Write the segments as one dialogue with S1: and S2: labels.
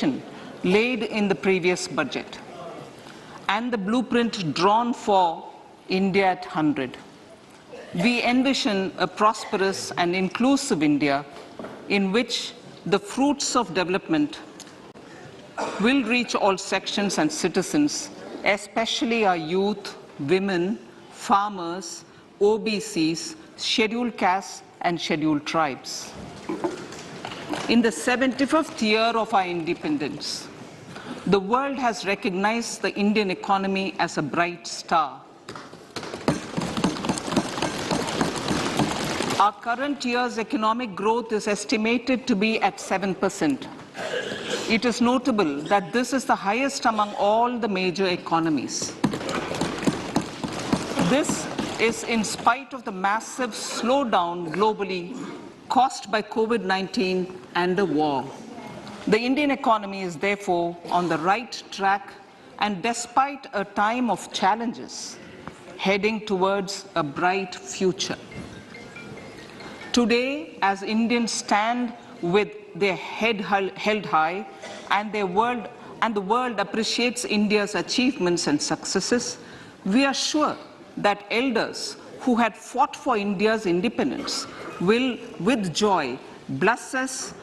S1: foundation laid in the previous budget and the blueprint drawn for India at 100. We envision a prosperous and inclusive India in which the fruits of development will reach all sections and citizens, especially our youth, women, farmers, OBCs, scheduled castes and scheduled tribes. In the 75th year of our independence, the world has recognized the Indian economy as a bright star. Our current year's economic growth is estimated to be at 7%. It is notable that this is the highest among all the major economies. This is in spite of the massive slowdown globally caused by COVID-19 and the war. The Indian economy is therefore on the right track and despite a time of challenges, heading towards a bright future. Today, as Indians stand with their head held high and the world appreciates India's achievements and successes, we are sure that elders who had fought for India's independence will, with joy, bless us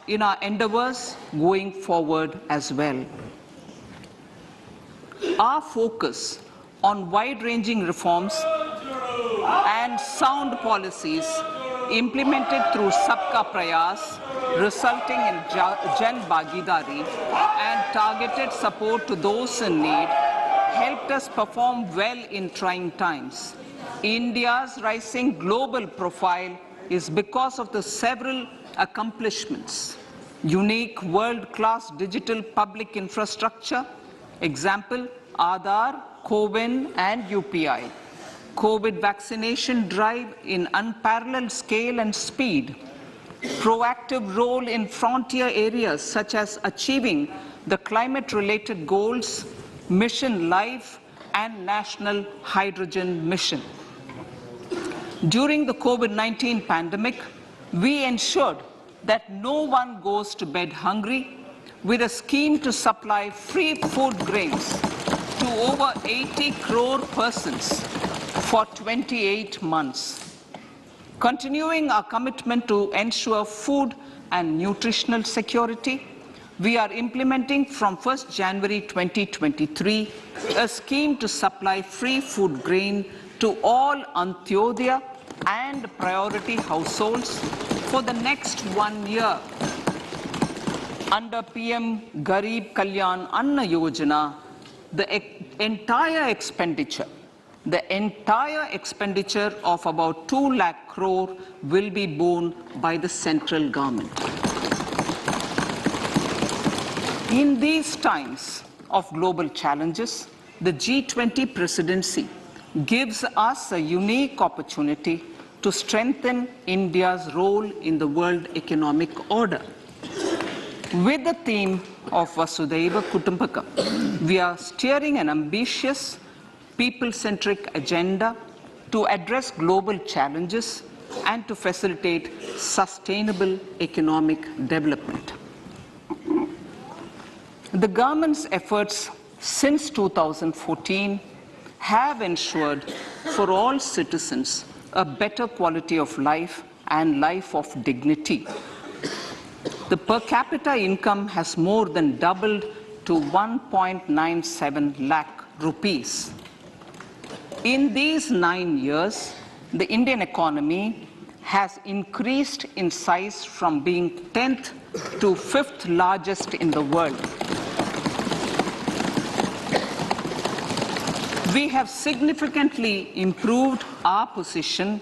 S1: in our endeavors going forward as well. Our focus on wide-ranging reforms and sound policies implemented through Sabka Prayas, resulting in Jan Bhagidari and targeted support to those in need, helped us perform well in trying times. India's rising global profile is because of the several accomplishments. Unique world-class digital public infrastructure, example, Aadhaar, CoWIN and UPI. COVID vaccination drive in unparalleled scale and speed. Proactive role in frontier areas such as achieving the climate-related goals, Mission Life and National Hydrogen Mission. During the COVID-19 pandemic, we ensured that no one goes to bed hungry with a scheme to supply free food grains to over 80 crore persons for 28 months. Continuing our commitment to ensure food and nutritional security, we are implementing from 1st January 2023 a scheme to supply free food grain to all Antyodaya and priority households for the next 1 year. Under PM Garib Kalyan Anna Yojana, the entire expenditure of about 2 lakh crore will be borne by the central government. In these times of global challenges, the G20 presidency gives us a unique opportunity to strengthen India's role in the world economic order. With the theme of Vasudhaiva Kutumbakam, we are steering an ambitious, people-centric agenda to address global challenges and to facilitate sustainable economic development. The government's efforts since 2014 have ensured for all citizens a better quality of life and life of dignity. The per capita income has more than doubled to 1.97 lakh rupees. In these 9 years, the Indian economy has increased in size from being 10th to 5th largest in the world. We have significantly improved our position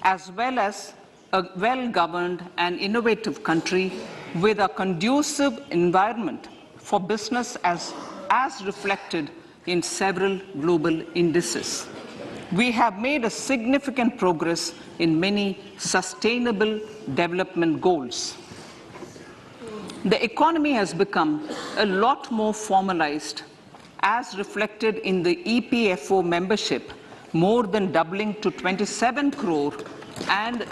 S1: as well as a well-governed and innovative country with a conducive environment for business as reflected in several global indices. We have made a significant progress in many sustainable development goals. The economy has become a lot more formalized as reflected in the EPFO membership, more than doubling to 27 crore and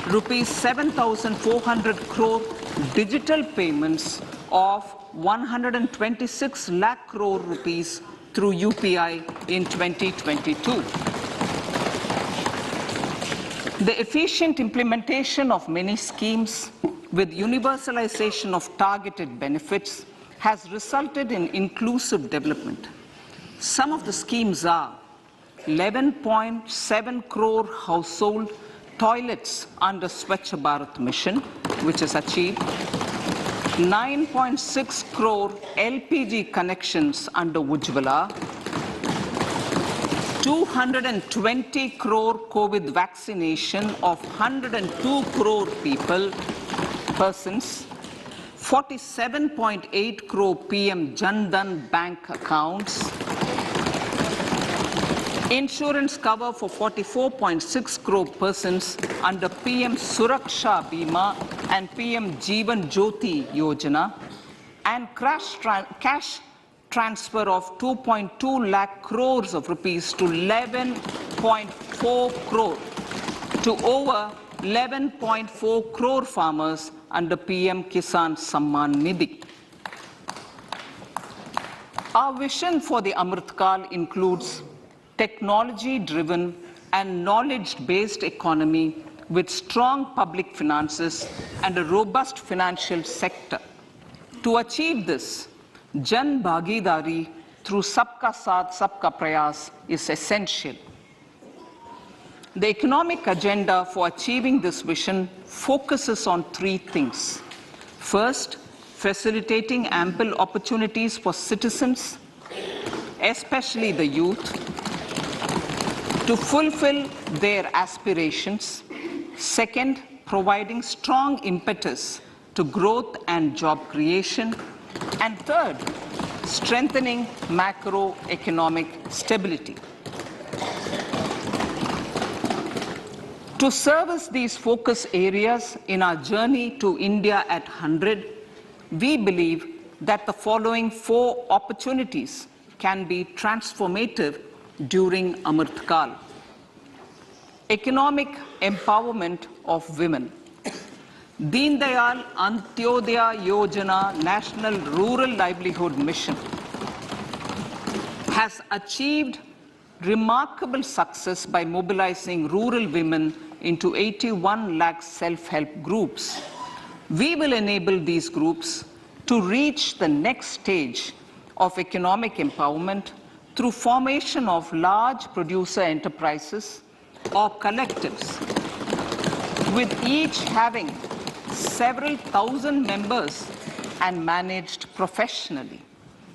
S1: rupees 7,400 crore digital payments of 126 lakh crore rupees through UPI in 2022. The efficient implementation of many schemes with universalization of targeted benefits has resulted in inclusive development. Some of the schemes are 11.7 crore household toilets under Swachh Bharat mission, which is achieved, 9.6 crore LPG connections under Ujjwala, 220 crore COVID vaccination of 102 crore persons, 47.8 crore PM Jan Dhan bank accounts, insurance cover for 44.6 crore persons under PM Suraksha Bima and PM Jeevan Jyoti Yojana, and cash transfer of 2.2 lakh crores of rupees to 11.4 crore to over 11.4 crore farmers under PM Kisan Samman Nidhi. Our vision for the Amrit Kal includes technology-driven and knowledge-based economy with strong public finances and a robust financial sector. To achieve this, Jan Bhagidari through Sabka Saath, Sabka Prayas is essential. The economic agenda for achieving this vision focuses on three things. First, facilitating ample opportunities for citizens, especially the youth, to fulfill their aspirations. Second, providing strong impetus to growth and job creation. And third, strengthening macroeconomic stability. To service these focus areas in our journey to India at 100, we believe that the following four opportunities can be transformative during Amrit Kal. Economic empowerment of women. Deen Dayal Antyodaya Yojana National Rural Livelihood Mission has achieved remarkable success by mobilizing rural women into 81 lakh self-help groups. We will enable these groups to reach the next stage of economic empowerment through formation of large producer enterprises or collectives, with each having several thousand members and managed professionally.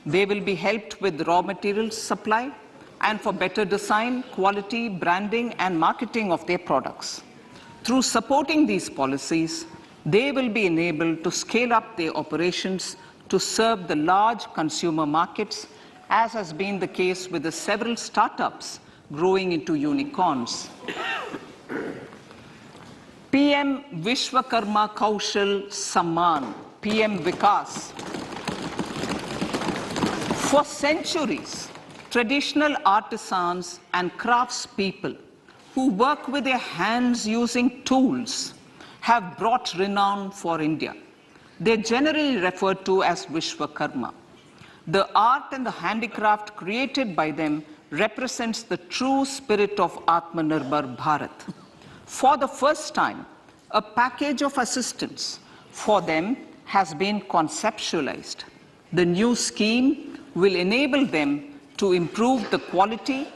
S1: They will be helped with raw materials supply and for better design, quality, branding, and marketing of their products. Through supporting these policies, they will be enabled to scale up their operations to serve the large consumer markets, as has been the case with the several startups growing into unicorns. PM Vishwakarma Kaushal Samman, PM Vikas. For centuries, traditional artisans and craftspeople who work with their hands using tools have brought renown for India. They're generally referred to as Vishwakarma. The art and the handicraft created by them represents the true spirit of Atmanirbhar Bharat. For the first time, a package of assistance for them has been conceptualized. The new scheme will enable them to improve the quality,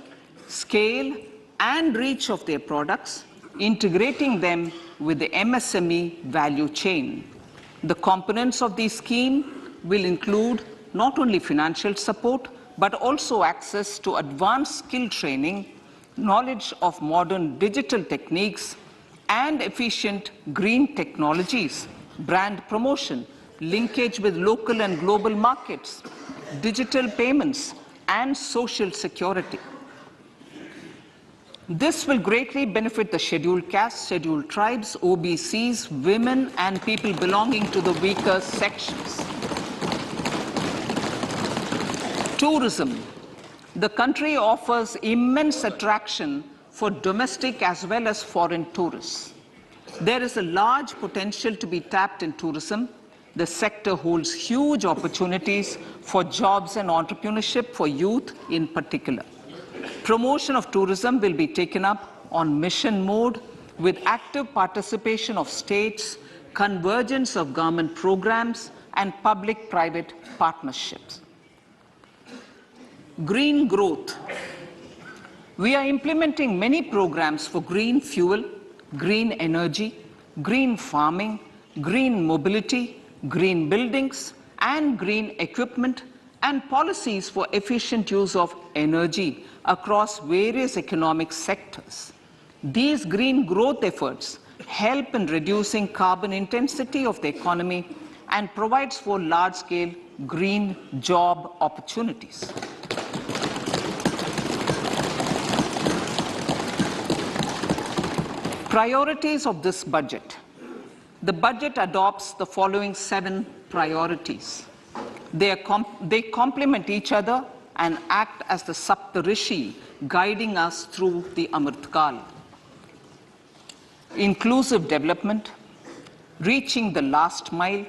S1: scale, and reach of their products, integrating them with the MSME value chain. The components of this scheme will include not only financial support, but also access to advanced skill training, knowledge of modern digital techniques, and efficient green technologies, brand promotion, linkage with local and global markets, digital payments, and social security. This will greatly benefit the scheduled castes, scheduled tribes, OBCs, women, and people belonging to the weaker sections. Tourism. The country offers immense attraction for domestic as well as foreign tourists. There is a large potential to be tapped in tourism, The sector holds huge opportunities for jobs and entrepreneurship for youth in particular. Promotion of tourism will be taken up on mission mode with active participation of states, convergence of government programs, and public-private partnerships. Green growth. We are implementing many programs for green fuel, green energy, green farming, green mobility, green buildings, and green equipment, and policies for efficient use of energy across various economic sectors. These green growth efforts help in reducing carbon intensity of the economy and provides for large-scale green job opportunities. Priorities of this budget. The budget adopts the following 7 priorities. They complement each other and act as the Saptarishi guiding us through the Amritkal. Inclusive development, reaching the last mile,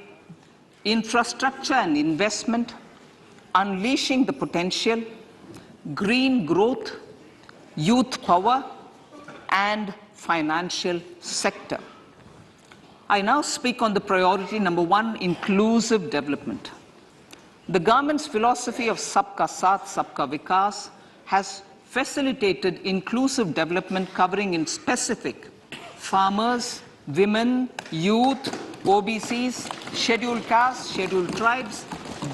S1: infrastructure and investment, unleashing the potential, green growth, youth power, and financial sector. I now speak on the priority number 1, inclusive development. The government's philosophy of Sabka Saath, Sabka Vikas has facilitated inclusive development covering in specific farmers, women, youth, OBCs, scheduled castes, scheduled tribes,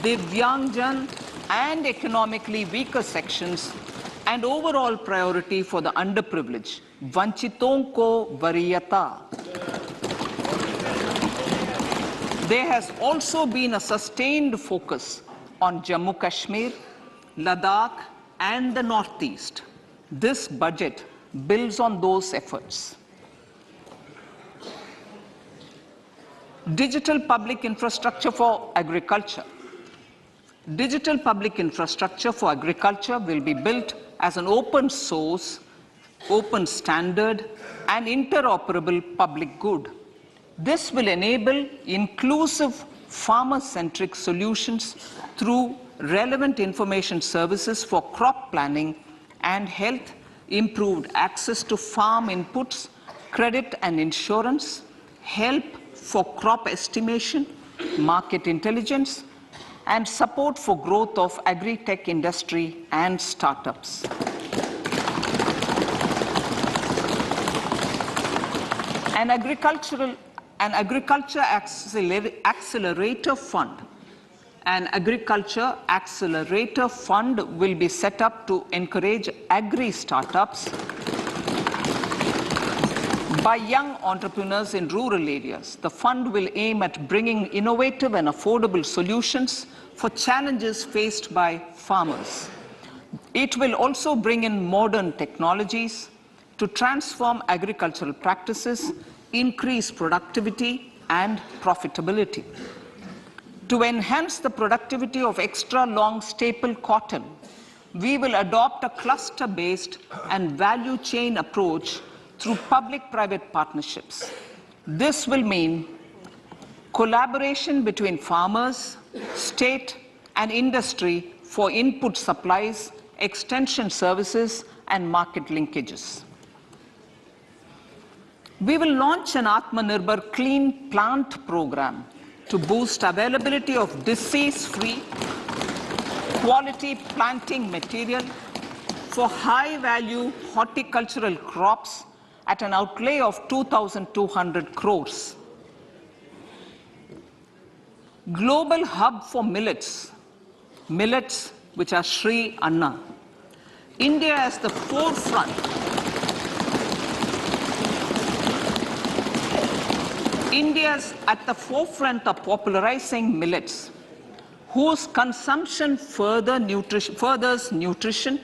S1: Divyangjan, and economically weaker sections, and overall priority for the underprivileged, Vanchiton ko Variyata. There has also been a sustained focus on Jammu Kashmir, Ladakh, and the Northeast. This budget builds on those efforts. Digital public infrastructure for agriculture. Digital public infrastructure for agriculture will be built as an open source, open standard, and interoperable public good. This will enable inclusive farmer-centric solutions through relevant information services for crop planning and health, improved access to farm inputs, credit and insurance, help for crop estimation, market intelligence, and support for growth of agri-tech industry and startups. An agriculture accelerator fund. An agriculture accelerator fund will be set up to encourage agri-startups by young entrepreneurs in rural areas. The fund will aim at bringing innovative and affordable solutions for challenges faced by farmers. It will also bring in modern technologies to transform agricultural practices, increase productivity and profitability. To enhance the productivity of extra long staple cotton, we will adopt a cluster-based and value chain approach through public-private partnerships. This will mean collaboration between farmers, state, and industry for input supplies, extension services, and market linkages. We will launch an Atmanirbhar Clean Plant program to boost availability of disease-free, quality planting material for high-value horticultural crops at an outlay of 2,200 crores. Global hub for millets, which are Sri Anna. India is the forefront. India's at the forefront of popularizing millets, whose consumption furthers nutrition,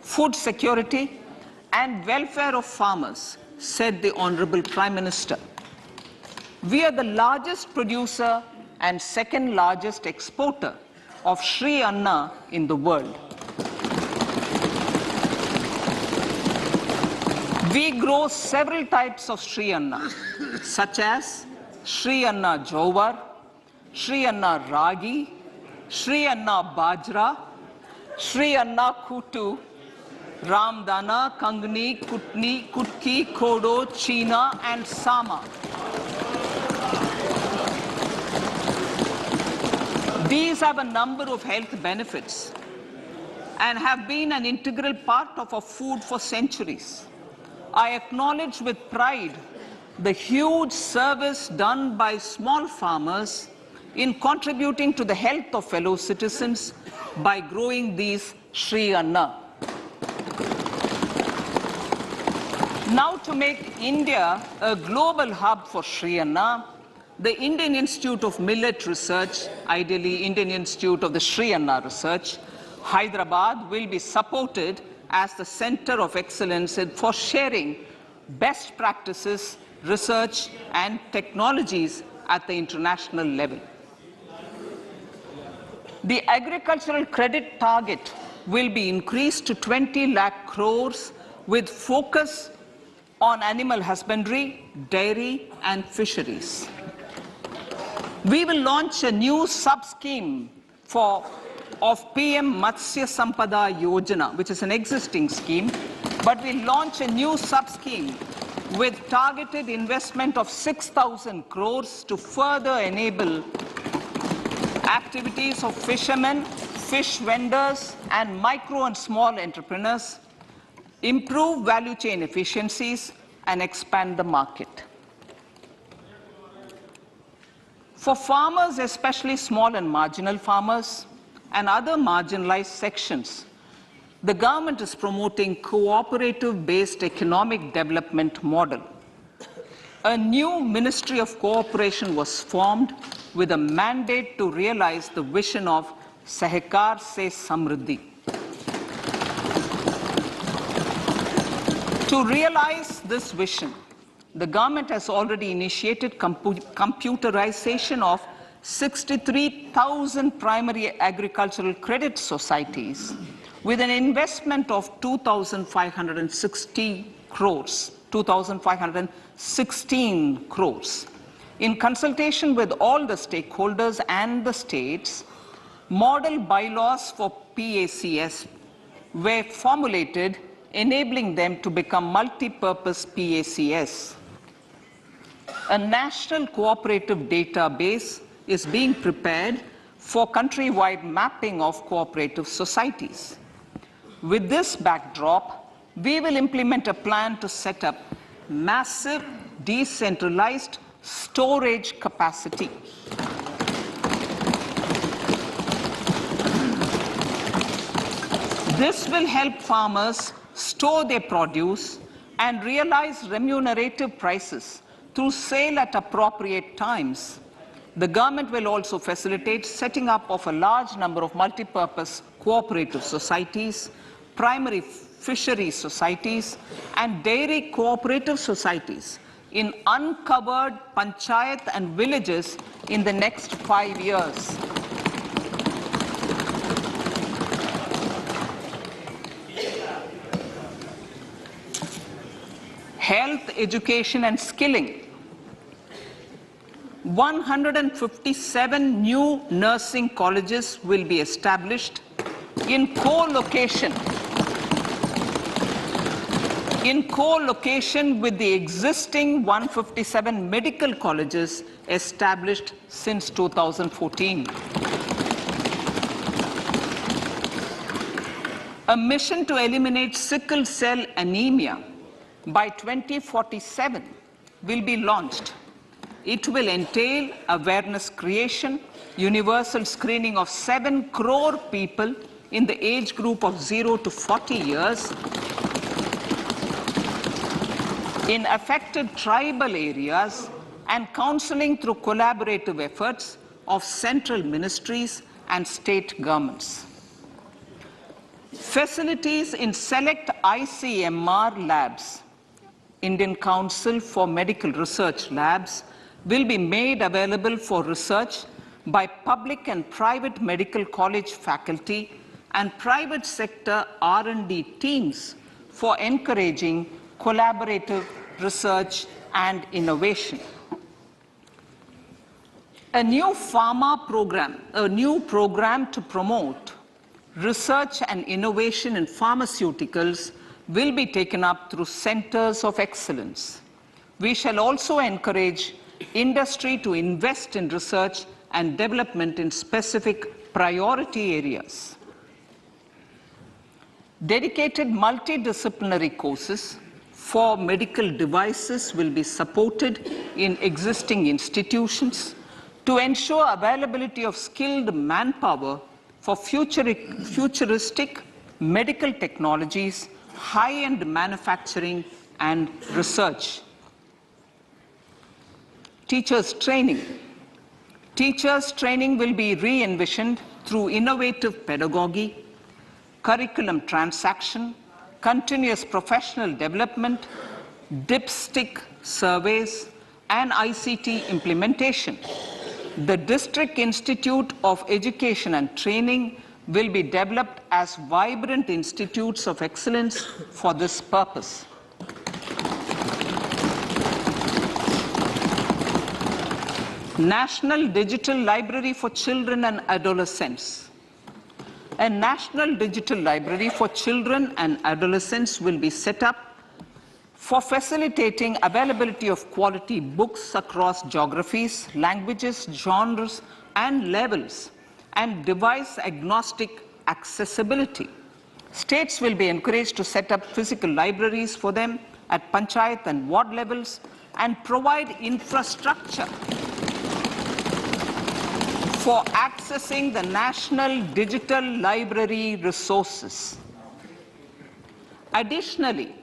S1: food security, and welfare of farmers, said the Honorable Prime Minister. We are the largest producer and second largest exporter of Sri Anna in the world. We grow several types of Sri Anna, such as Sri Anna Jowar, Shri Anna Ragi, Shri Anna Bajra, Shri Anna Kutu, Ramdana, Kangni, Kutni, Kutki, Kodo, China, and Sama. These have a number of health benefits and have been an integral part of our food for centuries. I acknowledge with pride the huge service done by small farmers in contributing to the health of fellow citizens by growing these Shri Anna. Now, to make India a global hub for Shri Anna, the Indian Institute of Millet Research, ideally Indian Institute of the Shri Anna Research, Hyderabad, will be supported as the center of excellence for sharing best practices, research, and technologies at the international level. The agricultural credit target will be increased to 20 lakh crores with focus on animal husbandry, dairy, and fisheries. We will launch a new sub-scheme of PM Matsya Sampada Yojana, which is an existing scheme, but we'll launch a new sub-scheme with targeted investment of 6,000 crores to further enable activities of fishermen, fish vendors, and micro and small entrepreneurs, improve value chain efficiencies, and expand the market. For farmers, especially small and marginal farmers and other marginalized sections, the government is promoting cooperative-based economic development model. A new Ministry of Cooperation was formed with a mandate to realize the vision of Sahakar Se Samriddhi. To realize this vision, the government has already initiated computerization of 63,000 primary agricultural credit societies with an investment of 2,516 crores. In consultation with all the stakeholders and the states, model bylaws for PACS were formulated, enabling them to become multi-purpose PACS. A national cooperative database is being prepared for countrywide mapping of cooperative societies. With this backdrop, we will implement a plan to set up massive decentralized storage capacity. This will help farmers store their produce and realize remunerative prices through sale at appropriate times. The government will also facilitate setting up of a large number of multi-purpose cooperative societies, primary fisheries societies, and dairy cooperative societies in uncovered panchayat and villages in the next 5 years. Health, education, and skilling. 157 new nursing colleges will be established in co-location with the existing 157 medical colleges established since 2014. A mission to eliminate sickle cell anemia by 2047 will be launched. It will entail awareness creation, universal screening of 7 crore people in the age group of 0 to 40 years in affected tribal areas, and counseling through collaborative efforts of central ministries and state governments. Facilities in select ICMR labs, Indian Council for Medical Research labs, will be made available for research by public and private medical college faculty and private sector R&D teams for encouraging collaborative research and innovation. A new program to promote research and innovation in pharmaceuticals will be taken up through centers of excellence. We shall also encourage industry to invest in research and development in specific priority areas. Dedicated multidisciplinary courses for medical devices will be supported in existing institutions to ensure availability of skilled manpower for futuristic medical technologies, high-end manufacturing, and research. Teachers' training. Teachers' training will be re-envisioned through innovative pedagogy, curriculum transaction, continuous professional development, dipstick surveys, and ICT implementation. The District Institute of Education and Training will be developed as vibrant institutes of excellence for this purpose. National Digital Library for Children and Adolescents. A National Digital Library for Children and Adolescents will be set up for facilitating availability of quality books across geographies, languages, genres, and levels, and device-agnostic accessibility. States will be encouraged to set up physical libraries for them at panchayat and ward levels and provide infrastructure for accessing the national digital library resources. Additionally,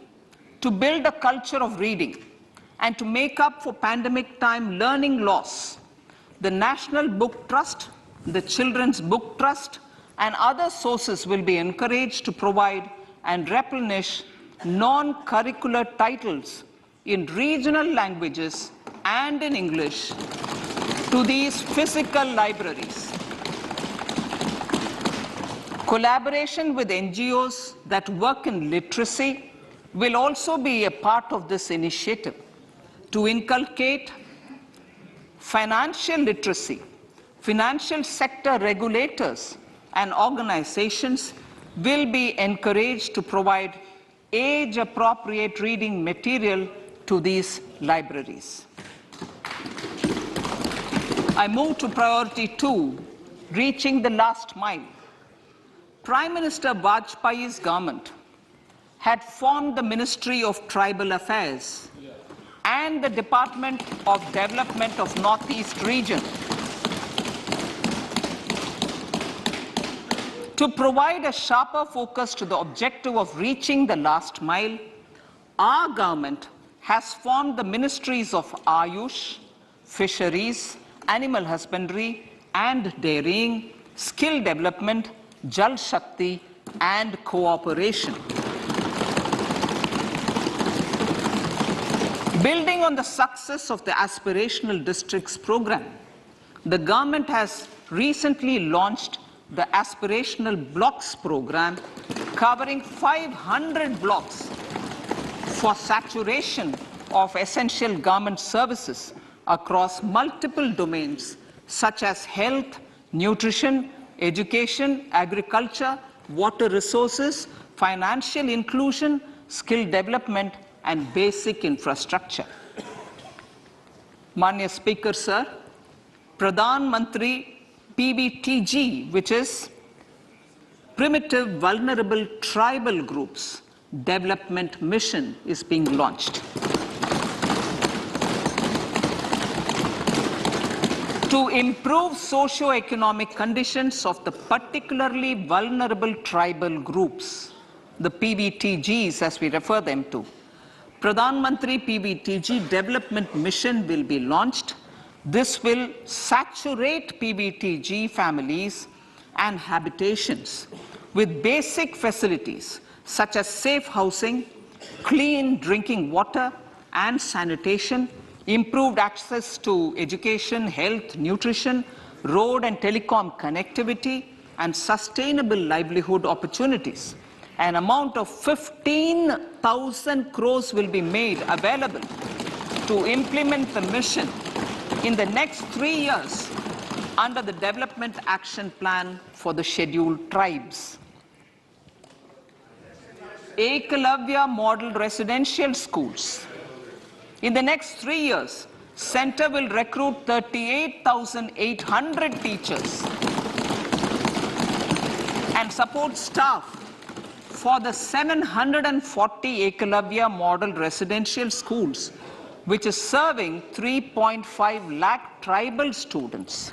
S1: to build a culture of reading and to make up for pandemic time learning loss, the National Book Trust, the Children's Book Trust, and other sources will be encouraged to provide and replenish non-curricular titles in regional languages and in English to these physical libraries. Collaboration with NGOs that work in literacy will also be a part of this initiative. To inculcate financial literacy, financial sector regulators and organizations will be encouraged to provide age-appropriate reading material to these libraries. I move to priority 2, reaching the last mile. Prime Minister Vajpayee's government had formed the Ministry of Tribal Affairs and the Department of Development of Northeast Region to provide a sharper focus to the objective of reaching the last mile. Our government has formed the Ministries of Ayush, Fisheries, Animal Husbandry and Dairying, Skill Development, Jal Shakti and Cooperation. Building on the success of the Aspirational Districts program, the government has recently launched the Aspirational Blocks program, covering 500 blocks for saturation of essential government services across multiple domains such as health, nutrition, education, agriculture, water resources, financial inclusion, skill development, and basic infrastructure. Manya Speaker, sir, Pradhan Mantri PBTG, which is Primitive Vulnerable Tribal Groups Development Mission, is being launched. To improve socio-economic conditions of the particularly vulnerable tribal groups, the PBTGs as we refer them to, Pradhan Mantri PBTG Development Mission will be launched. This will saturate PBTG families and habitations with basic facilities such as safe housing, clean drinking water and sanitation, improved access to education, health, nutrition, road and telecom connectivity, and sustainable livelihood opportunities. An amount of 15,000 crores will be made available to implement the mission in the next 3 years under the Development Action Plan for the Scheduled Tribes. Ekalavya Model Residential Schools. In the next 3 years, Center will recruit 38,800 teachers and support staff for the 740 Ekalavya Model Residential Schools, which is serving 3.5 lakh tribal students.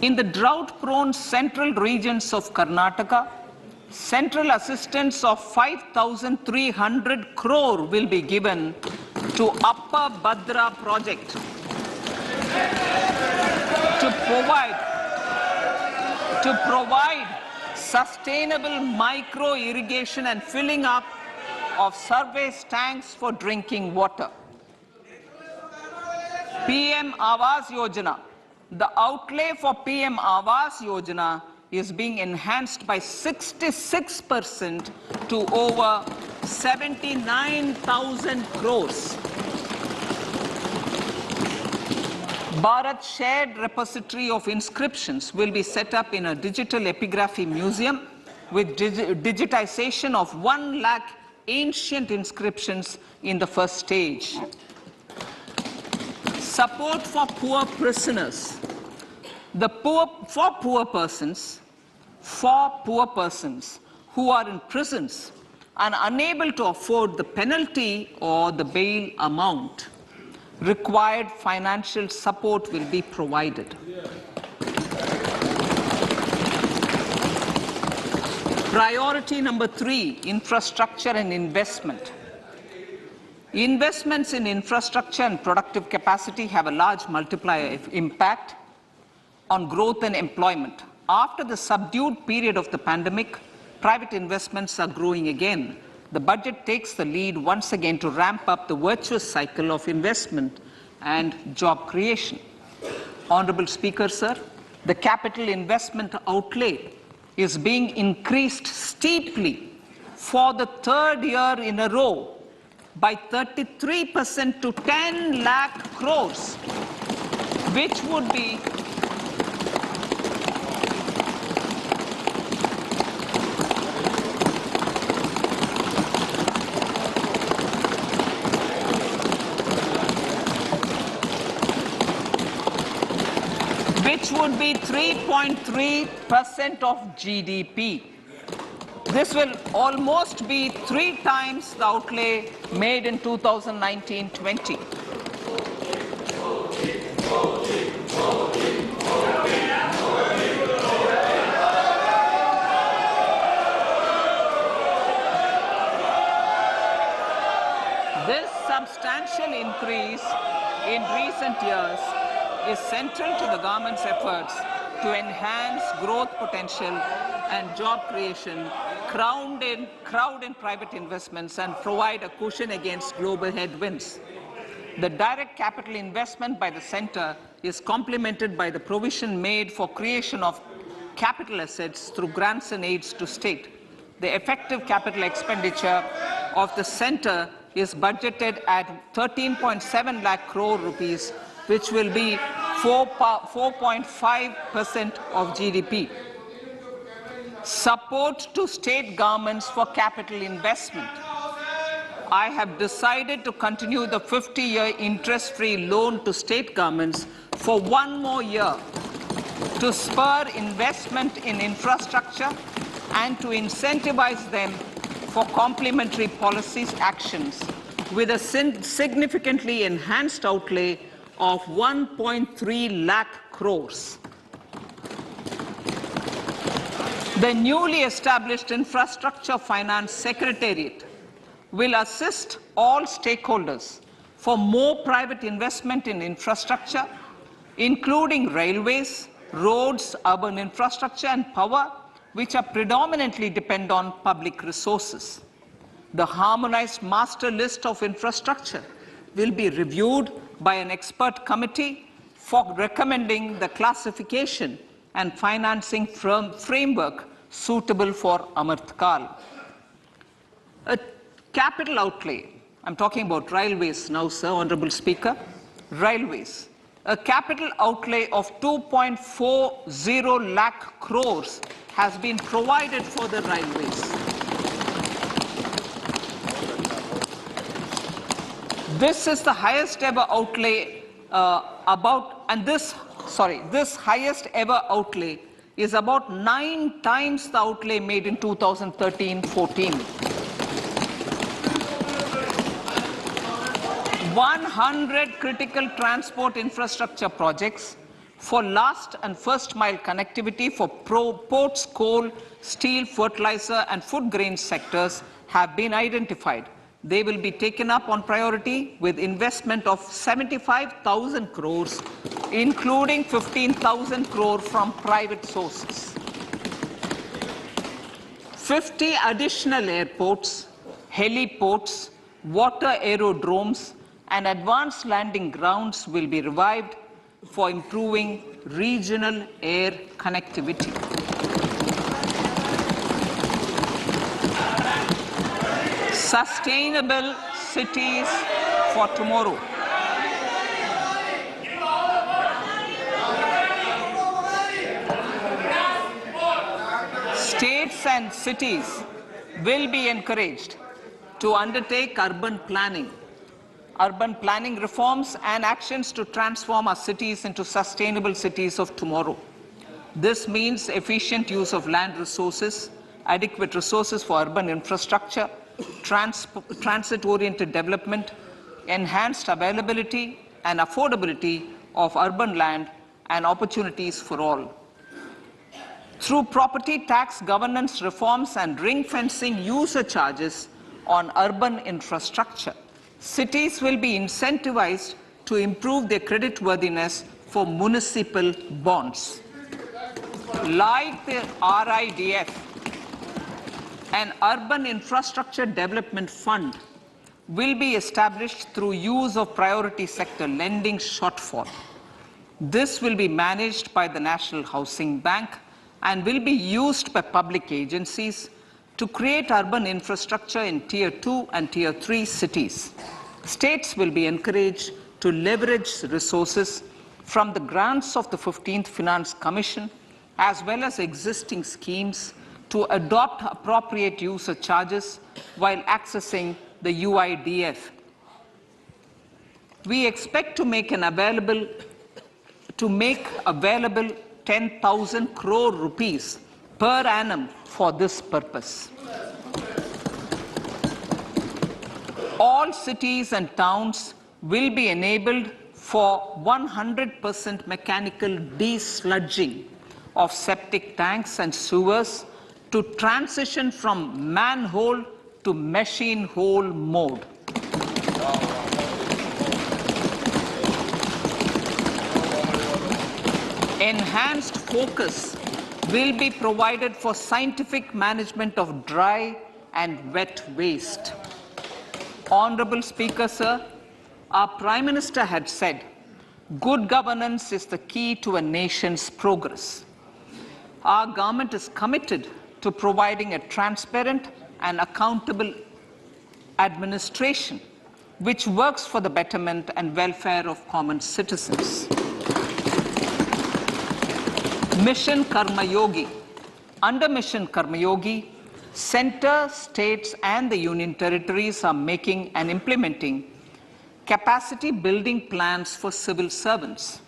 S1: In the drought-prone central regions of Karnataka, central assistance of 5,300 crore will be given to Upper Bhadra project to provide sustainable micro-irrigation and filling up of surface tanks for drinking water. PM Awas Yojana. The outlay for PM Awas Yojana is being enhanced by 66% to over 79,000 crores. Bharat Shared Repository of Inscriptions will be set up in a digital epigraphy museum with digitization of 1 lakh ancient inscriptions in the first stage. Support for poor prisoners. For poor persons who are in prisons and unable to afford the penalty or the bail amount, required financial support will be provided. Priority number 3, infrastructure and investment. Investments in infrastructure and productive capacity have a large multiplier impact on growth and employment. After the subdued period of the pandemic, private investments are growing again. The budget takes the lead once again to ramp up the virtuous cycle of investment and job creation. Honorable Speaker, sir, the capital investment outlay is being increased steeply for the 3rd year in a row by 33% to 10 lakh crores, which would be which would be 3.3% of GDP. This will almost be 3 times the outlay made in 2019-20. This substantial increase in recent years is central to the government's efforts to enhance growth potential and job creation, crowd in private investments, and provide a cushion against global headwinds. The direct capital investment by the center is complemented by the provision made for creation of capital assets through grants and aids to state. The effective capital expenditure of the center is budgeted at 13.7 lakh crore rupees, which will be 4.5% of GDP. Support to state governments for capital investment. I have decided to continue the 50-year interest-free loan to state governments for 1 more year to spur investment in infrastructure and to incentivize them for complementary policies actions with a significantly enhanced outlay of 1.3 lakh crores. The newly established Infrastructure Finance Secretariat will assist all stakeholders for more private investment in infrastructure, including railways, roads, urban infrastructure, and power, which are predominantly depend on public resources. The harmonized master list of infrastructure will be reviewed by an expert committee for recommending the classification and financing framework suitable for Amartkal. A capital outlay, I'm talking about railways now, sir, Honorable Speaker, railways. A capital outlay of 2.40 lakh crores has been provided for the railways. This is the highest ever outlay this highest ever outlay is about 9 times the outlay made in 2013-14. 100 critical transport infrastructure projects for last and first mile connectivity for ports, coal, steel, fertilizer and food grain sectors have been identified. They will be taken up on priority with investment of 75,000 crores, including 15,000 crore from private sources. 50 additional airports, heliports, water aerodromes, and advanced landing grounds will be revived for improving regional air connectivity. Sustainable cities for tomorrow. States and cities will be encouraged to undertake urban planning reforms and actions to transform our cities into sustainable cities of tomorrow. This means efficient use of land resources, adequate resources for urban infrastructure, transit-oriented development, enhanced availability and affordability of urban land and opportunities for all. Through property tax governance reforms and ring-fencing user charges on urban infrastructure, cities will be incentivized to improve their creditworthiness for municipal bonds. Like the RIDF, an Urban Infrastructure Development Fund will be established through use of priority sector lending shortfall. This will be managed by the National Housing Bank and will be used by public agencies to create urban infrastructure in Tier 2 and Tier 3 cities. States will be encouraged to leverage resources from the grants of the 15th Finance Commission as well as existing schemes to adopt appropriate user charges while accessing the UIDF. We expect to make available 10,000 crore rupees per annum for this purpose. All cities and towns will be enabled for 100% mechanical desludging of septic tanks and sewers to transition from manhole to machine hole mode. Enhanced focus will be provided for scientific management of dry and wet waste. Honorable Speaker, sir, our Prime Minister had said, good governance is the key to a nation's progress. Our government is committed to providing a transparent and accountable administration which works for the betterment and welfare of common citizens. Mission Karma Yogi. Under Mission Karma Yogi, centre, states and the union territories are making and implementing capacity building plans for civil servants.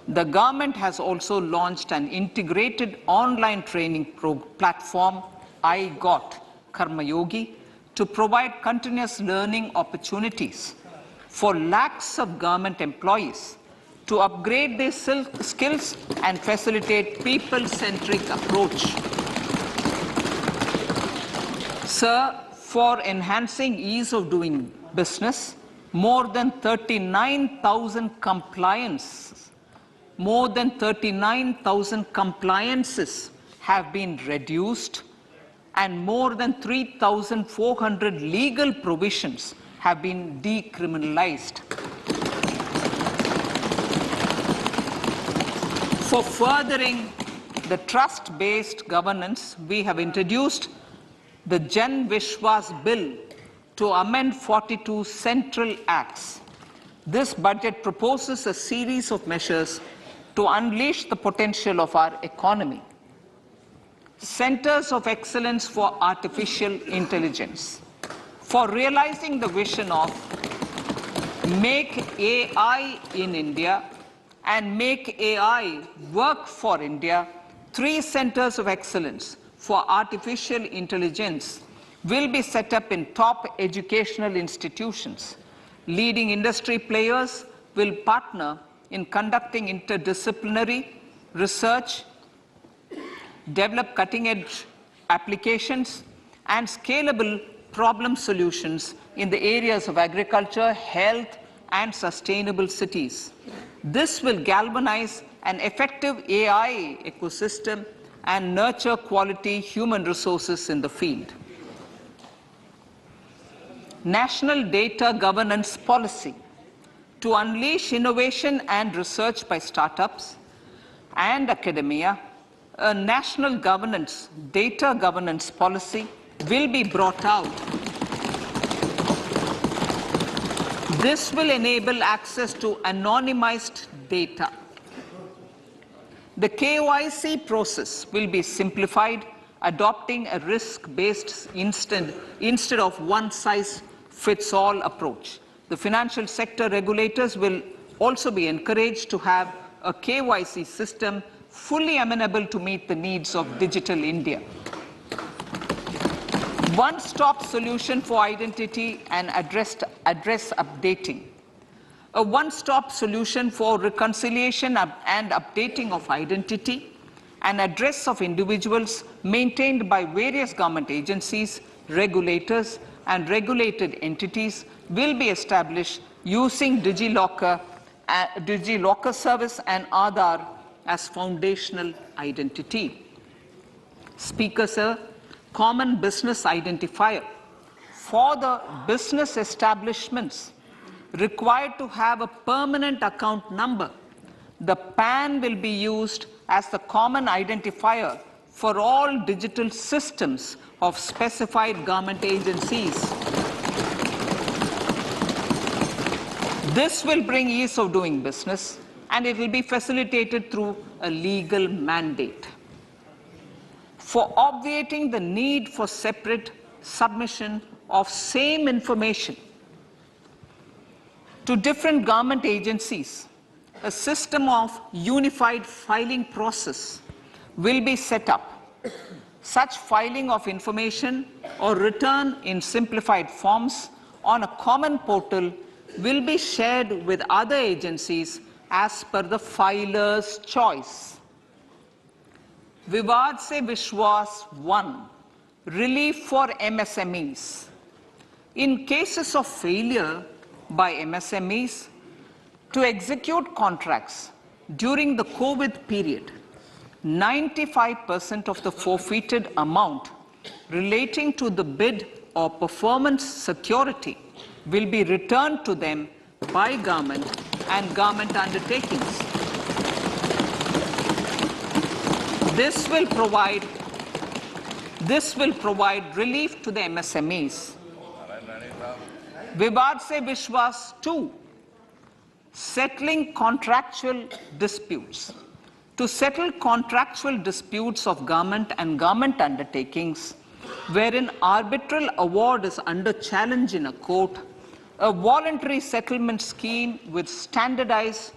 S1: The government has also launched an integrated online training platform, Govt, Karma Yogi, to provide continuous learning opportunities for lakhs of government employees to upgrade their skills and facilitate people-centric approach. Sir, for enhancing ease of doing business, more than 39,000 compliances have been reduced and more than 3,400 legal provisions have been decriminalized. For furthering the trust-based governance, we have introduced the Jan Vishwas Bill to amend 42 central acts. This budget proposes a series of measures to unleash the potential of our economy. Centers of Excellence for Artificial Intelligence. For realizing the vision of Make AI in India and Make AI Work for India, 3 centers of excellence for artificial intelligence will be set up in top educational institutions. Leading industry players will partner in conducting interdisciplinary research, develop cutting-edge applications, and scalable problem solutions in the areas of agriculture, health, and sustainable cities. This will galvanize an effective AI ecosystem and nurture quality human resources in the field. National Data Governance Policy. To unleash innovation and research by startups and academia, a national data governance policy will be brought out. This will enable access to anonymized data. The KYC process will be simplified, adopting a risk-based instead of one-size-fits-all approach. The financial sector regulators will also be encouraged to have a KYC system fully amenable to meet the needs of digital India. One-stop solution for identity and address updating. A one-stop solution for reconciliation and updating of identity and address of individuals maintained by various government agencies, regulators, and regulated entities will be established using DigiLocker service and Aadhaar as foundational identity. Speaker, sir, common business identifier. For the business establishments required to have a permanent account number, the PAN will be used as the common identifier for all digital systems of specified government agencies. This will bring ease of doing business, and it will be facilitated through a legal mandate. For obviating the need for separate submission of same information to different government agencies, a system of unified filing process will be set up. Such filing of information or return in simplified forms on a common portal will be shared with other agencies as per the filer's choice. Vivad Se Vishwas 1. Relief for MSMEs. In cases of failure by MSMEs to execute contracts during the COVID period, 95% of the forfeited amount relating to the bid or performance security will be returned to them by government and government undertakings. This will provide relief to the MSMEs. Vivad Se Vishwas 2. Settling contractual disputes. To settle contractual disputes of government and government undertakings, wherein arbitral award is under challenge in a court, a voluntary settlement scheme with standardized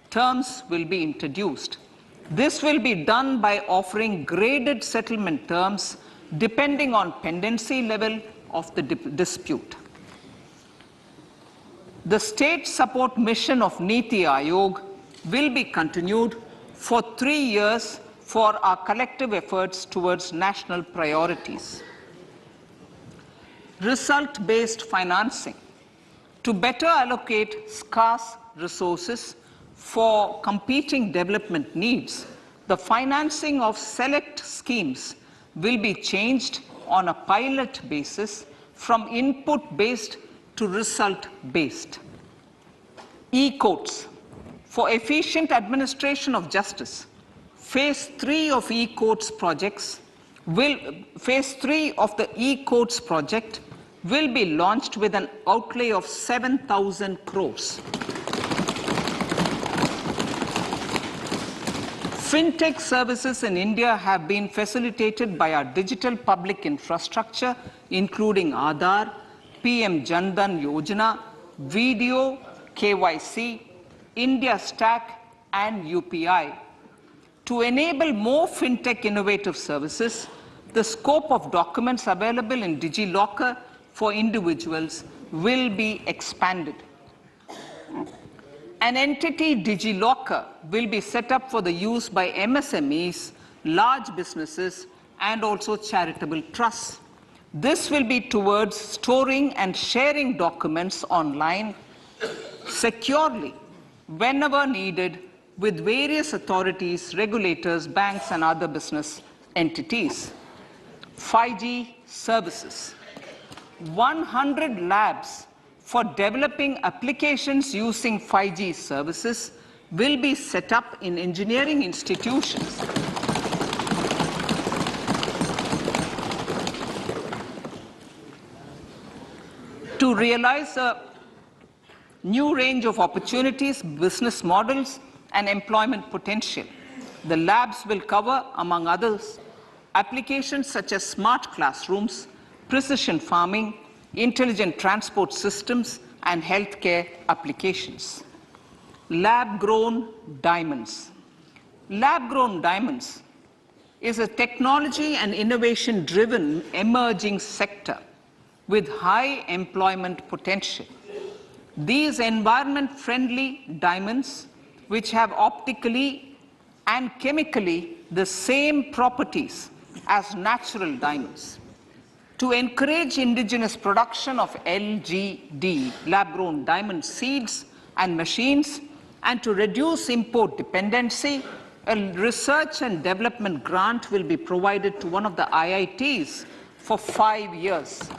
S1: terms will be introduced. This will be done by offering graded settlement terms depending on pendency level of the dispute. The state support mission of Niti Aayog will be continued for 3 years for our collective efforts towards national priorities. Result-based financing. To better allocate scarce resources for competing development needs, the financing of select schemes will be changed on a pilot basis from input-based to result-based. E-courts. For efficient administration of justice, Phase 3 of e-courts Phase 3 of the e-courts project will be launched with an outlay of 7,000 crores. Fintech services in India have been facilitated by our digital public infrastructure, including Aadhaar, PM Jan Dhan Yojana, Video, KYC, India Stack, and UPI. To enable more fintech innovative services, the scope of documents available in DigiLocker for individuals will be expanded. An entity, DigiLocker, will be set up for the use by MSMEs, large businesses, and also charitable trusts. This will be towards storing and sharing documents online securely whenever needed with various authorities, regulators, banks, and other business entities. 5G services. 100 labs for developing applications using 5G services will be set up in engineering institutions. To realize a new range of opportunities, business models, and employment potential, the labs will cover, among others, applications such as smart classrooms, precision farming, intelligent transport systems, and healthcare applications. Lab-grown diamonds. Lab-grown diamonds is a technology and innovation-driven emerging sector with high employment potential. These environment-friendly diamonds, which have optically and chemically the same properties as natural diamonds. To encourage indigenous production of LGD, lab-grown diamond seeds and machines, and to reduce import dependency, a research and development grant will be provided to one of the IITs for 5 years.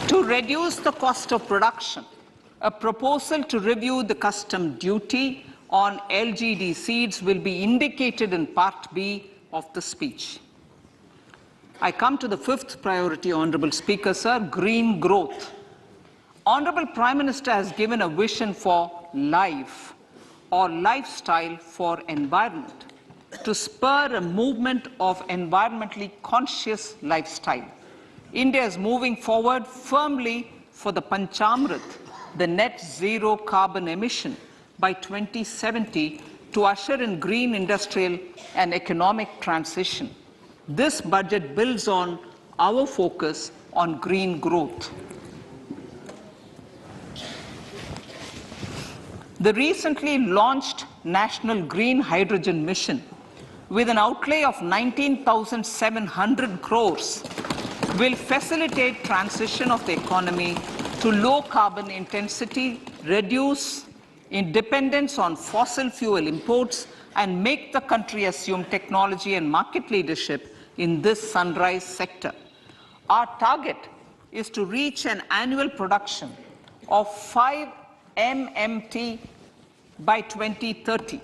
S1: To reduce the cost of production, a proposal to review the custom duty on LGD seeds will be indicated in Part B of the speech. I come to the fifth priority, Honorable Speaker, sir, green growth. Honorable Prime Minister has given a vision for life or lifestyle for environment to spur a movement of environmentally conscious lifestyle. India is moving forward firmly for the Panchamrit, the net zero carbon emission by 2070 to usher in green industrial and economic transition. This budget builds on our focus on green growth. The recently launched National Green Hydrogen Mission, with an outlay of 19,700 crores, will facilitate transition of the economy to low carbon intensity, reduce dependence on fossil fuel imports, and make the country assume technology and market leadership in this sunrise sector. Our target is to reach an annual production of 5 MMT by 2030.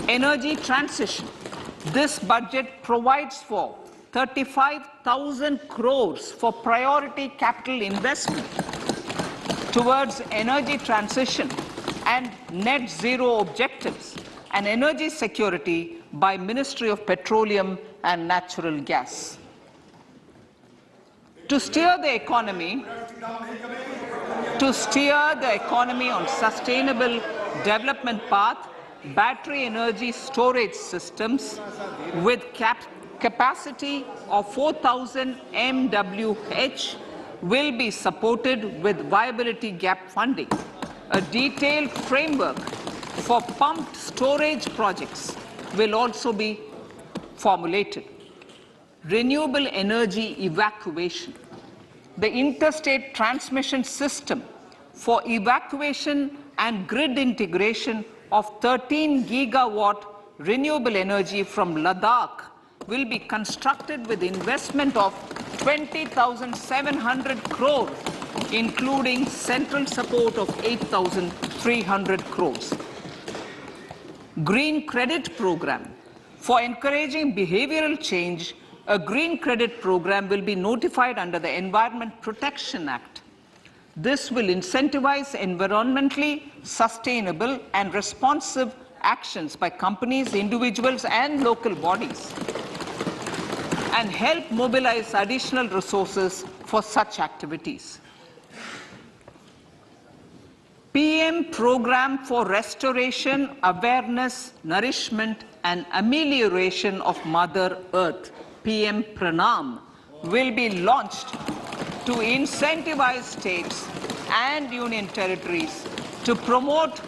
S1: Energy transition. This budget provides for 35,000 crores for priority capital investment towards energy transition and net zero objectives and energy security by Ministry of Petroleum and Natural Gas. To steer the economy on sustainable development path, battery energy storage systems with capacity of 4,000 MWh will be supported with viability gap funding. A detailed framework for pumped storage projects will also be formulated. Renewable energy evacuation. The interstate transmission system for evacuation and grid integration of 13 gigawatt renewable energy from Ladakh will be constructed with investment of 20,700 crores, including central support of 8,300 crores. Green credit program. For encouraging behavioral change, a green credit program will be notified under the Environment Protection Act. This will incentivize environmentally sustainable and responsive actions by companies, individuals, and local bodies, and help mobilize additional resources for such activities. PM Program for Restoration, Awareness, Nourishment, and Amelioration of Mother Earth, PM Pranam, will be launched to incentivize states and union territories to promote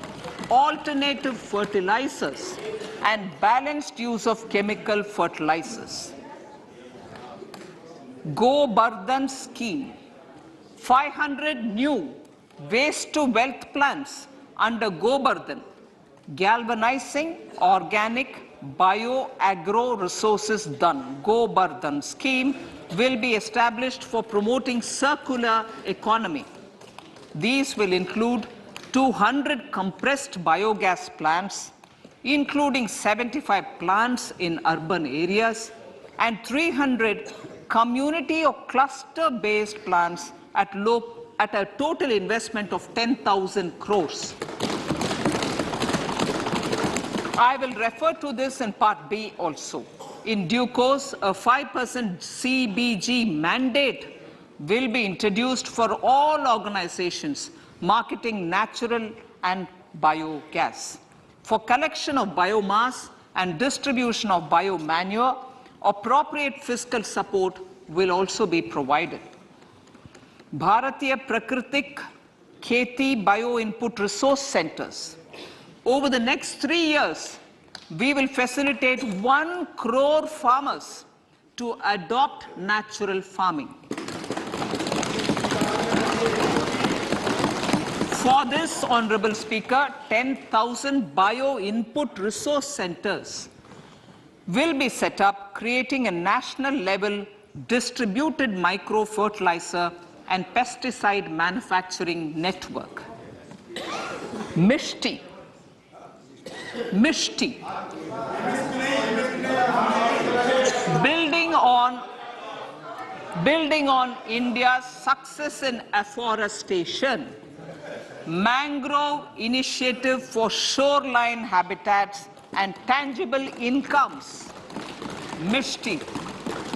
S1: alternative fertilizers and balanced use of chemical fertilizers. Govt scheme. 500 new waste-to-wealth plants under Govt, galvanizing organic bio-agro resources done. Govt scheme will be established for promoting circular economy. These will include 200 compressed biogas plants, including 75 plants in urban areas, and 300 community or cluster-based plants at a total investment of 10,000 crores. I will refer to this in Part B also. In due course, a 5% CBG mandate will be introduced for all organizations marketing natural and biogas. For collection of biomass and distribution of biomanure, appropriate fiscal support will also be provided. Bharatiya Prakritik Kheti Bio-Input Resource Centers. Over the next 3 years, we will facilitate 1 crore farmers to adopt natural farming. For this, Honorable Speaker, 10,000 bio-input resource centers will be set up, creating a national level distributed micro-fertilizer and pesticide manufacturing network. Mishti. Building on India's success in afforestation, mangrove initiative for shoreline habitats and tangible incomes, Mishti,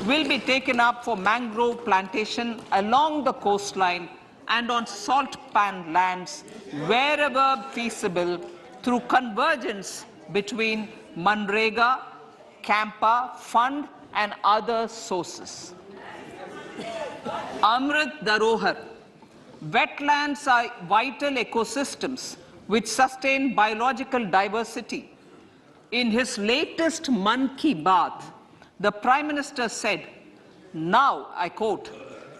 S1: will be taken up for mangrove plantation along the coastline and on salt pan lands wherever feasible through convergence between Manrega, Campa, Fund and other sources. Amrit Dharohar. Wetlands are vital ecosystems which sustain biological diversity. In his latest Mann Ki Baat, the Prime Minister said, now, I quote,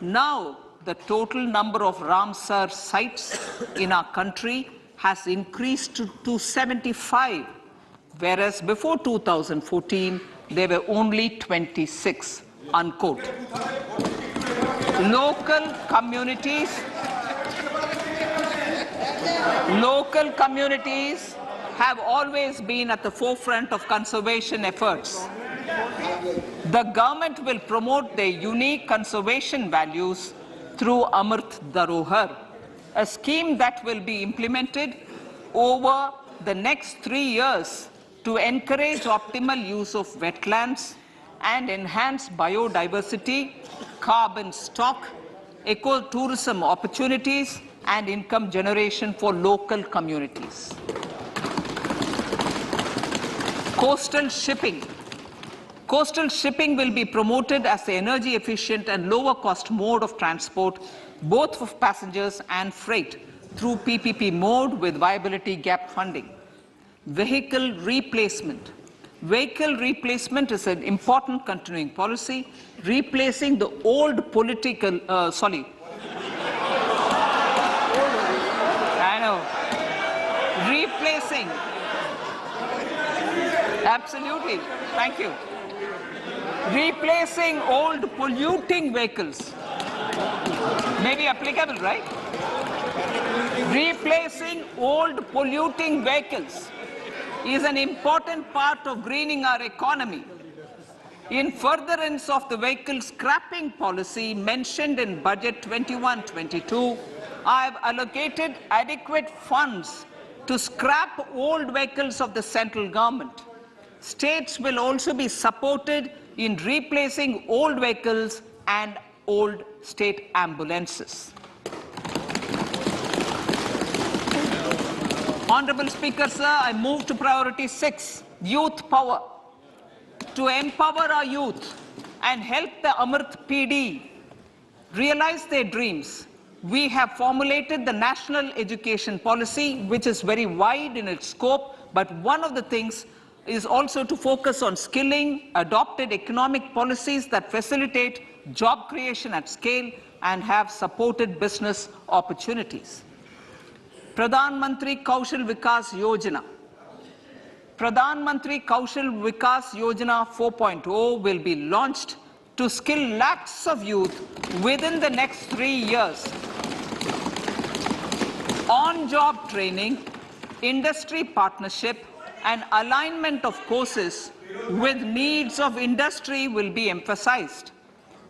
S1: now the total number of Ramsar sites in our country has increased to 75, whereas before 2014, there were only 26, unquote. Local communities have always been at the forefront of conservation efforts. The government will promote their unique conservation values through Amrit Dharohar, a scheme that will be implemented over the next 3 years to encourage optimal use of wetlands and enhance biodiversity, carbon stock, ecotourism opportunities, and income generation for local communities. Coastal shipping. Coastal shipping will be promoted as the energy efficient and lower cost mode of transport, both for passengers and freight, through PPP mode with viability gap funding. Vehicle replacement. Vehicle replacement is an important continuing policy, replacing the old political, replacing, absolutely, thank you. Replacing old polluting vehicles. Maybe applicable, right? Replacing old polluting vehicles is an important part of greening our economy. In furtherance of the vehicle scrapping policy mentioned in Budget 21-22, I have allocated adequate funds to scrap old vehicles of the central government. States will also be supported in replacing old vehicles and old state ambulances. Honorable Speaker, sir, I move to priority 6, youth power. To empower our youth and help the Amrit PD realize their dreams, we have formulated the National Education Policy, which is very wide in its scope, but one of the things is also to focus on skilling, adopted economic policies that facilitate job creation at scale and have supported business opportunities. Pradhan Mantri Kaushal Vikas Yojana. Pradhan Mantri Kaushal Vikas Yojana 4.0 will be launched to skill lakhs of youth within the next 3 years. On-job training, industry partnership, and alignment of courses with needs of industry will be emphasized.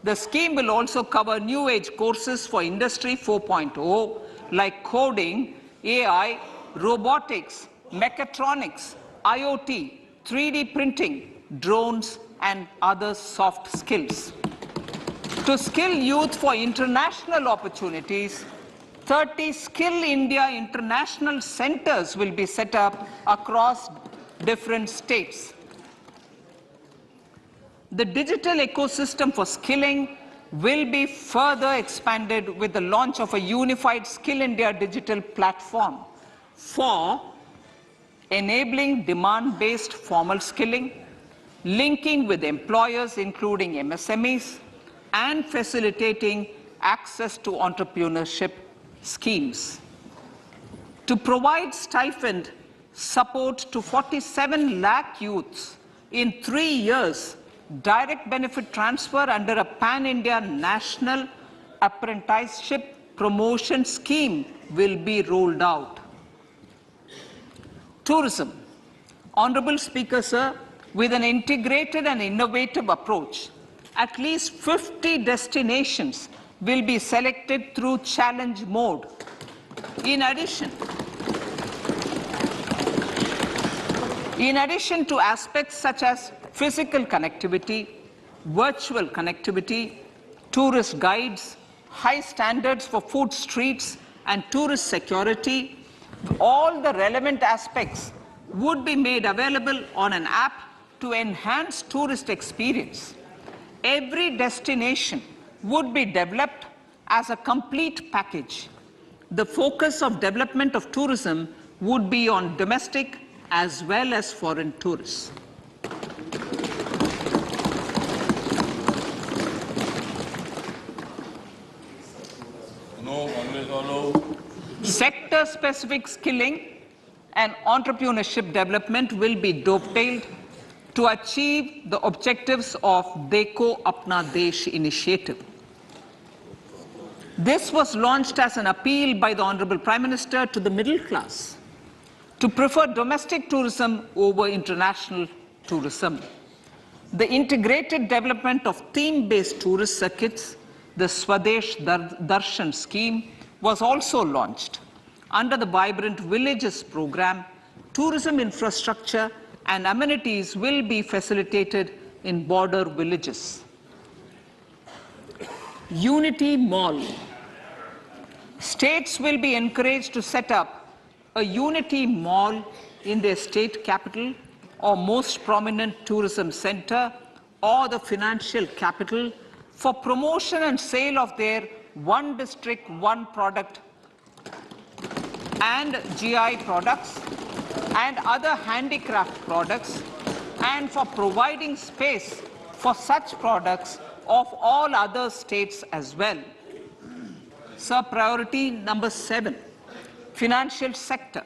S1: The scheme will also cover new age courses for Industry 4.0 like coding, AI, robotics, mechatronics, IoT, 3D printing, drones, and other soft skills. To skill youth for international opportunities, 30 Skill India International Centers will be set up across different states. The digital ecosystem for skilling will be further expanded with the launch of a unified Skill India digital platform for enabling demand-based formal skilling, linking with employers including MSMEs, and facilitating access to entrepreneurship schemes. To provide stipend support to 47 lakh youths in 3 years, direct benefit transfer under a pan-India national apprenticeship promotion scheme will be rolled out. Tourism. Honorable Speaker, sir, with an integrated and innovative approach, at least 50 destinations will be selected through challenge mode. In addition to aspects such as physical connectivity, virtual connectivity, tourist guides, high standards for food streets, and tourist security, all the relevant aspects would be made available on an app to enhance tourist experience. Every destination would be developed as a complete package. The focus of development of tourism would be on domestic as well as foreign tourists. Sector-specific skilling and entrepreneurship development will be dovetailed to achieve the objectives of Dekho Apna Desh initiative. This was launched as an appeal by the Honorable Prime Minister to the middle class to prefer domestic tourism over international tourism. The integrated development of theme-based tourist circuits, the Swadesh Darshan scheme, was also launched. Under the Vibrant Villages program, tourism infrastructure and amenities will be facilitated in border villages. Unity Mall. States will be encouraged to set up a Unity Mall in their state capital or most prominent tourism center or the financial capital for promotion and sale of their one district, one product and GI products and other handicraft products, and for providing space for such products of all other states as well. Sir, priority number 7, financial sector.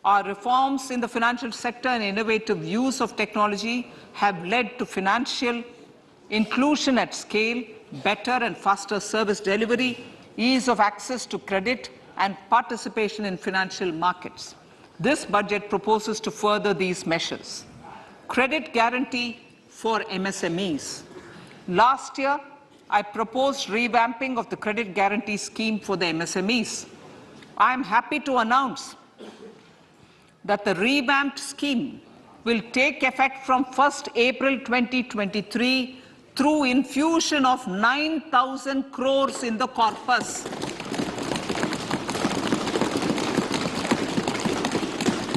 S1: Our reforms in the financial sector and innovative use of technology have led to financial inclusion at scale, better and faster service delivery, ease of access to credit, and participation in financial markets. This budget proposes to further these measures. Credit guarantee for MSMEs. Last year, I proposed revamping of the credit guarantee scheme for the MSMEs. I am happy to announce that the revamped scheme will take effect from 1st April 2023 through infusion of 9,000 crores in the corpus.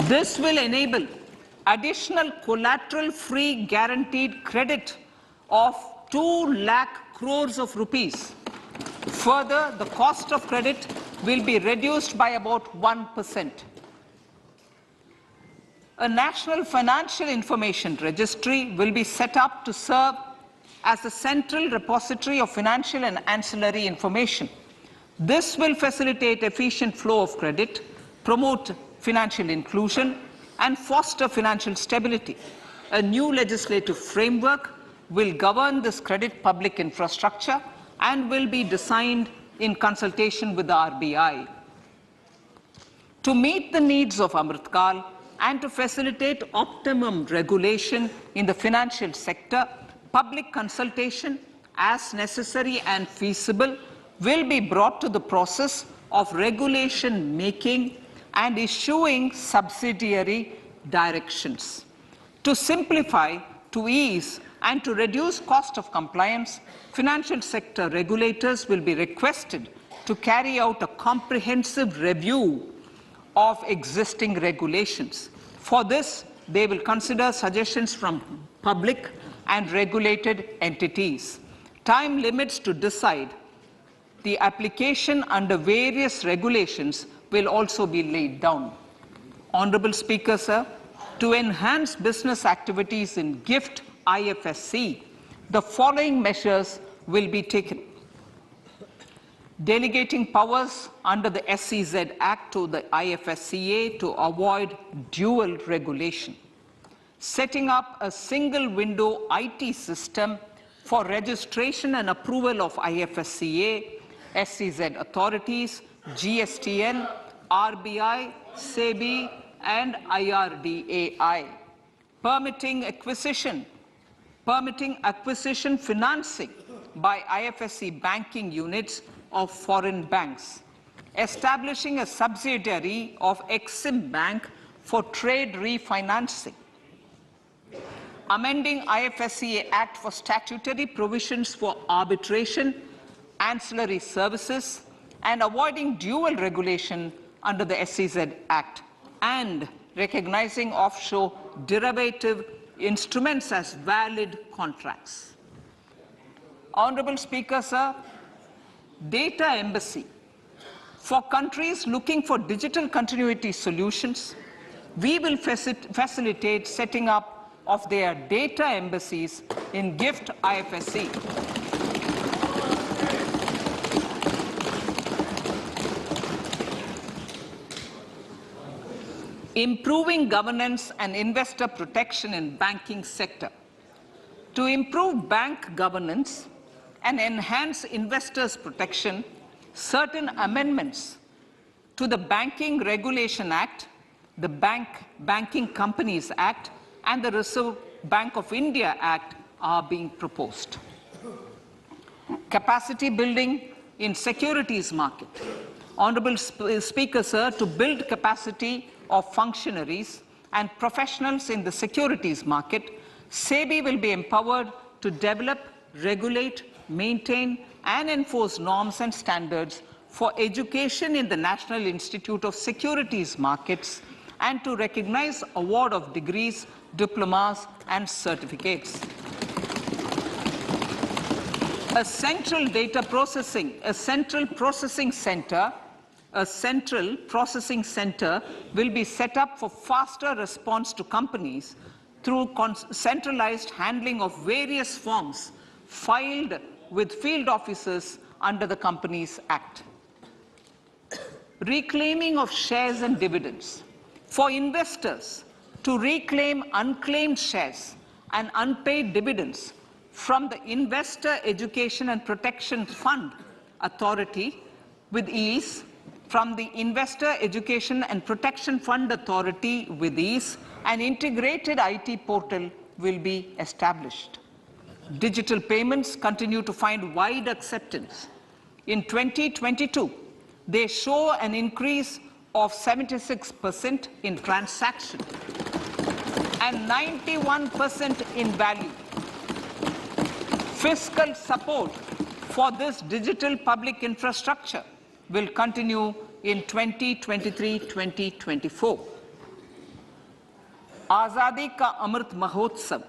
S1: This will enable additional collateral-free guaranteed credit of 2 lakh crores of rupees. Further, the cost of credit will be reduced by about 1%. A national financial information registry will be set up to serve as a central repository of financial and ancillary information. This will facilitate efficient flow of credit, promote financial inclusion, and foster financial stability. A new legislative framework will govern this credit public infrastructure and will be designed in consultation with the RBI. To meet the needs of Amritkal and to facilitate optimum regulation in the financial sector, public consultation, as necessary and feasible, will be brought to the process of regulation making and issuing subsidiary directions. To simplify, to ease, and to reduce cost of compliance, financial sector regulators will be requested to carry out a comprehensive review of existing regulations. For this, they will consider suggestions from public and regulated entities. Time limits to decide the application under various regulations will also be laid down. Honorable Speaker, sir, to enhance business activities in GIFT IFSC, the following measures will be taken. Delegating powers under the SEZ Act to the IFSCA to avoid dual regulation. Setting up a single window IT system for registration and approval of IFSCA, SEZ authorities, GSTN, RBI, SEBI, and IRDAI. Permitting acquisition financing by IFSC banking units of foreign banks. Establishing a subsidiary of Exim Bank for trade refinancing. Amending IFSCA Act for statutory provisions for arbitration, ancillary services, and avoiding dual regulation under the SEZ Act, and recognizing offshore derivative instruments as valid contracts. Honorable Speaker, sir, data embassy. For countries looking for digital continuity solutions, we will facilitate setting up of their data embassies in GIFT IFSC. Improving governance and investor protection in banking sector. To improve bank governance and enhance investors' protection, certain amendments to the Banking Regulation Act, the Banking Companies Act, and the Reserve Bank of India Act are being proposed. Capacity building in securities market. Honorable Speaker, sir, to build capacity of functionaries and professionals in the securities market, SEBI will be empowered to develop, regulate, maintain, and enforce norms and standards for education in the National Institute of Securities Markets and to recognize award of degrees, diplomas, and certificates. A central processing center will be set up for faster response to companies through centralized handling of various forms filed with field officers under the Companies Act. Reclaiming of shares and dividends. For investors to reclaim unclaimed shares and unpaid dividends from the Investor Education and Protection Fund Authority with ease, from the Investor Education and Protection Fund Authority with ease, an integrated IT portal will be established. Digital payments continue to find wide acceptance. In 2022, they show an increase of 76% in transaction and 91% in value. Fiscal support for this digital public infrastructure will continue in 2023-2024. Azadi ka Amrit Mahotsav,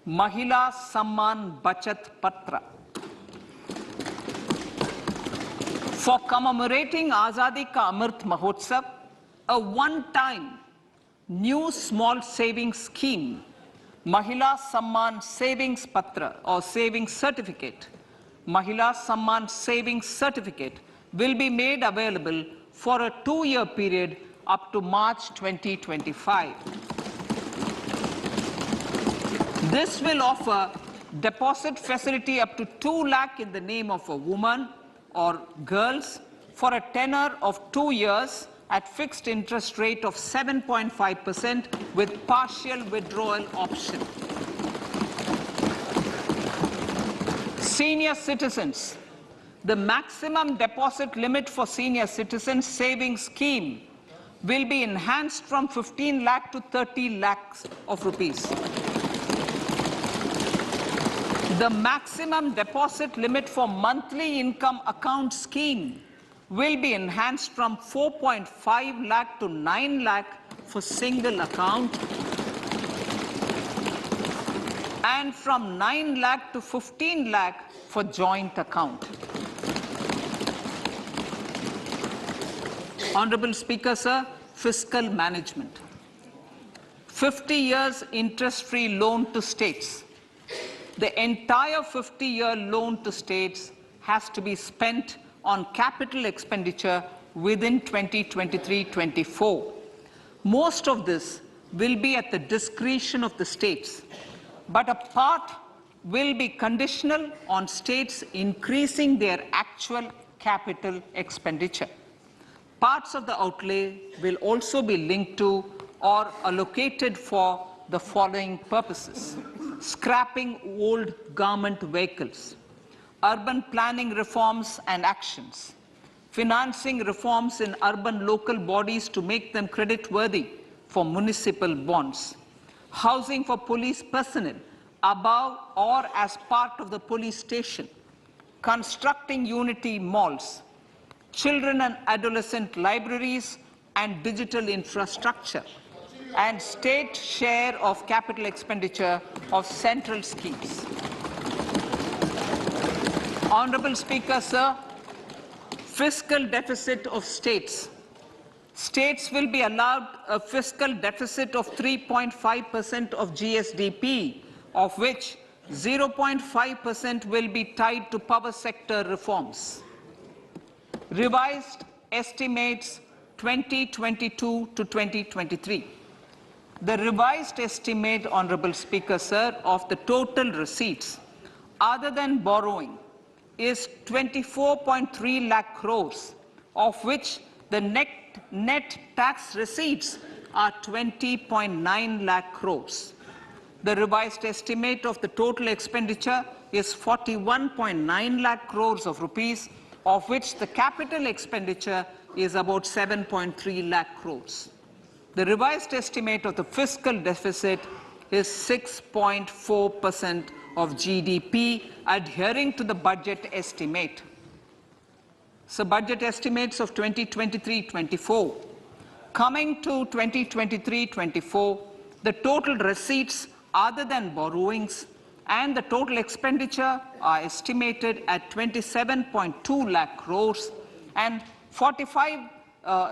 S1: Mahila Samman Bachat Patra. For commemorating Azadi ka Amrit Mahotsav, a one-time new small savings scheme, Mahila Samman Savings Patra or Savings Certificate, Mahila Samman Savings Certificate will be made available for a 2-year period up to March 2025. This will offer deposit facility up to 2 lakh in the name of a woman or girls for a tenor of 2 years at fixed interest rate of 7.5% with partial withdrawal option. Senior citizens. The maximum deposit limit for senior citizens savings scheme will be enhanced from 15 lakh to 30 lakhs of rupees. The maximum deposit limit for monthly income account scheme will be enhanced from 4.5 lakh to 9 lakh for single account and from 9 lakh to 15 lakh for joint account. Honorable Speaker, sir, fiscal management. 50 years interest-free loan to states. The entire 50-year loan to states has to be spent on capital expenditure within 2023-24. Most of this will be at the discretion of the states, but a part will be conditional on states increasing their actual capital expenditure. Parts of the outlay will also be linked to or allocated for the following purposes: scrapping old government vehicles, urban planning reforms and actions, financing reforms in urban local bodies to make them credit-worthy for municipal bonds, housing for police personnel above or as part of the police station, constructing unity malls, children and adolescent libraries and digital infrastructure, and state share of capital expenditure of central schemes. Honorable Speaker, sir, fiscal deficit of states. States will be allowed a fiscal deficit of 3.5% of GSDP, of which 0.5% will be tied to power sector reforms. Revised estimates 2022 to 2023. The revised estimate, Honorable Speaker, sir, of the total receipts other than borrowing is 24.3 lakh crores, of which the net tax receipts are 20.9 lakh crores. The revised estimate of the total expenditure is 41.9 lakh crores of rupees, of which the capital expenditure is about 7.3 lakh crores. The revised estimate of the fiscal deficit is 6.4% of GDP, adhering to the budget estimate. So budget estimates of 2023-24. Coming to 2023-24, the total receipts other than borrowings and the total expenditure are estimated at 27.2 lakh crores and 45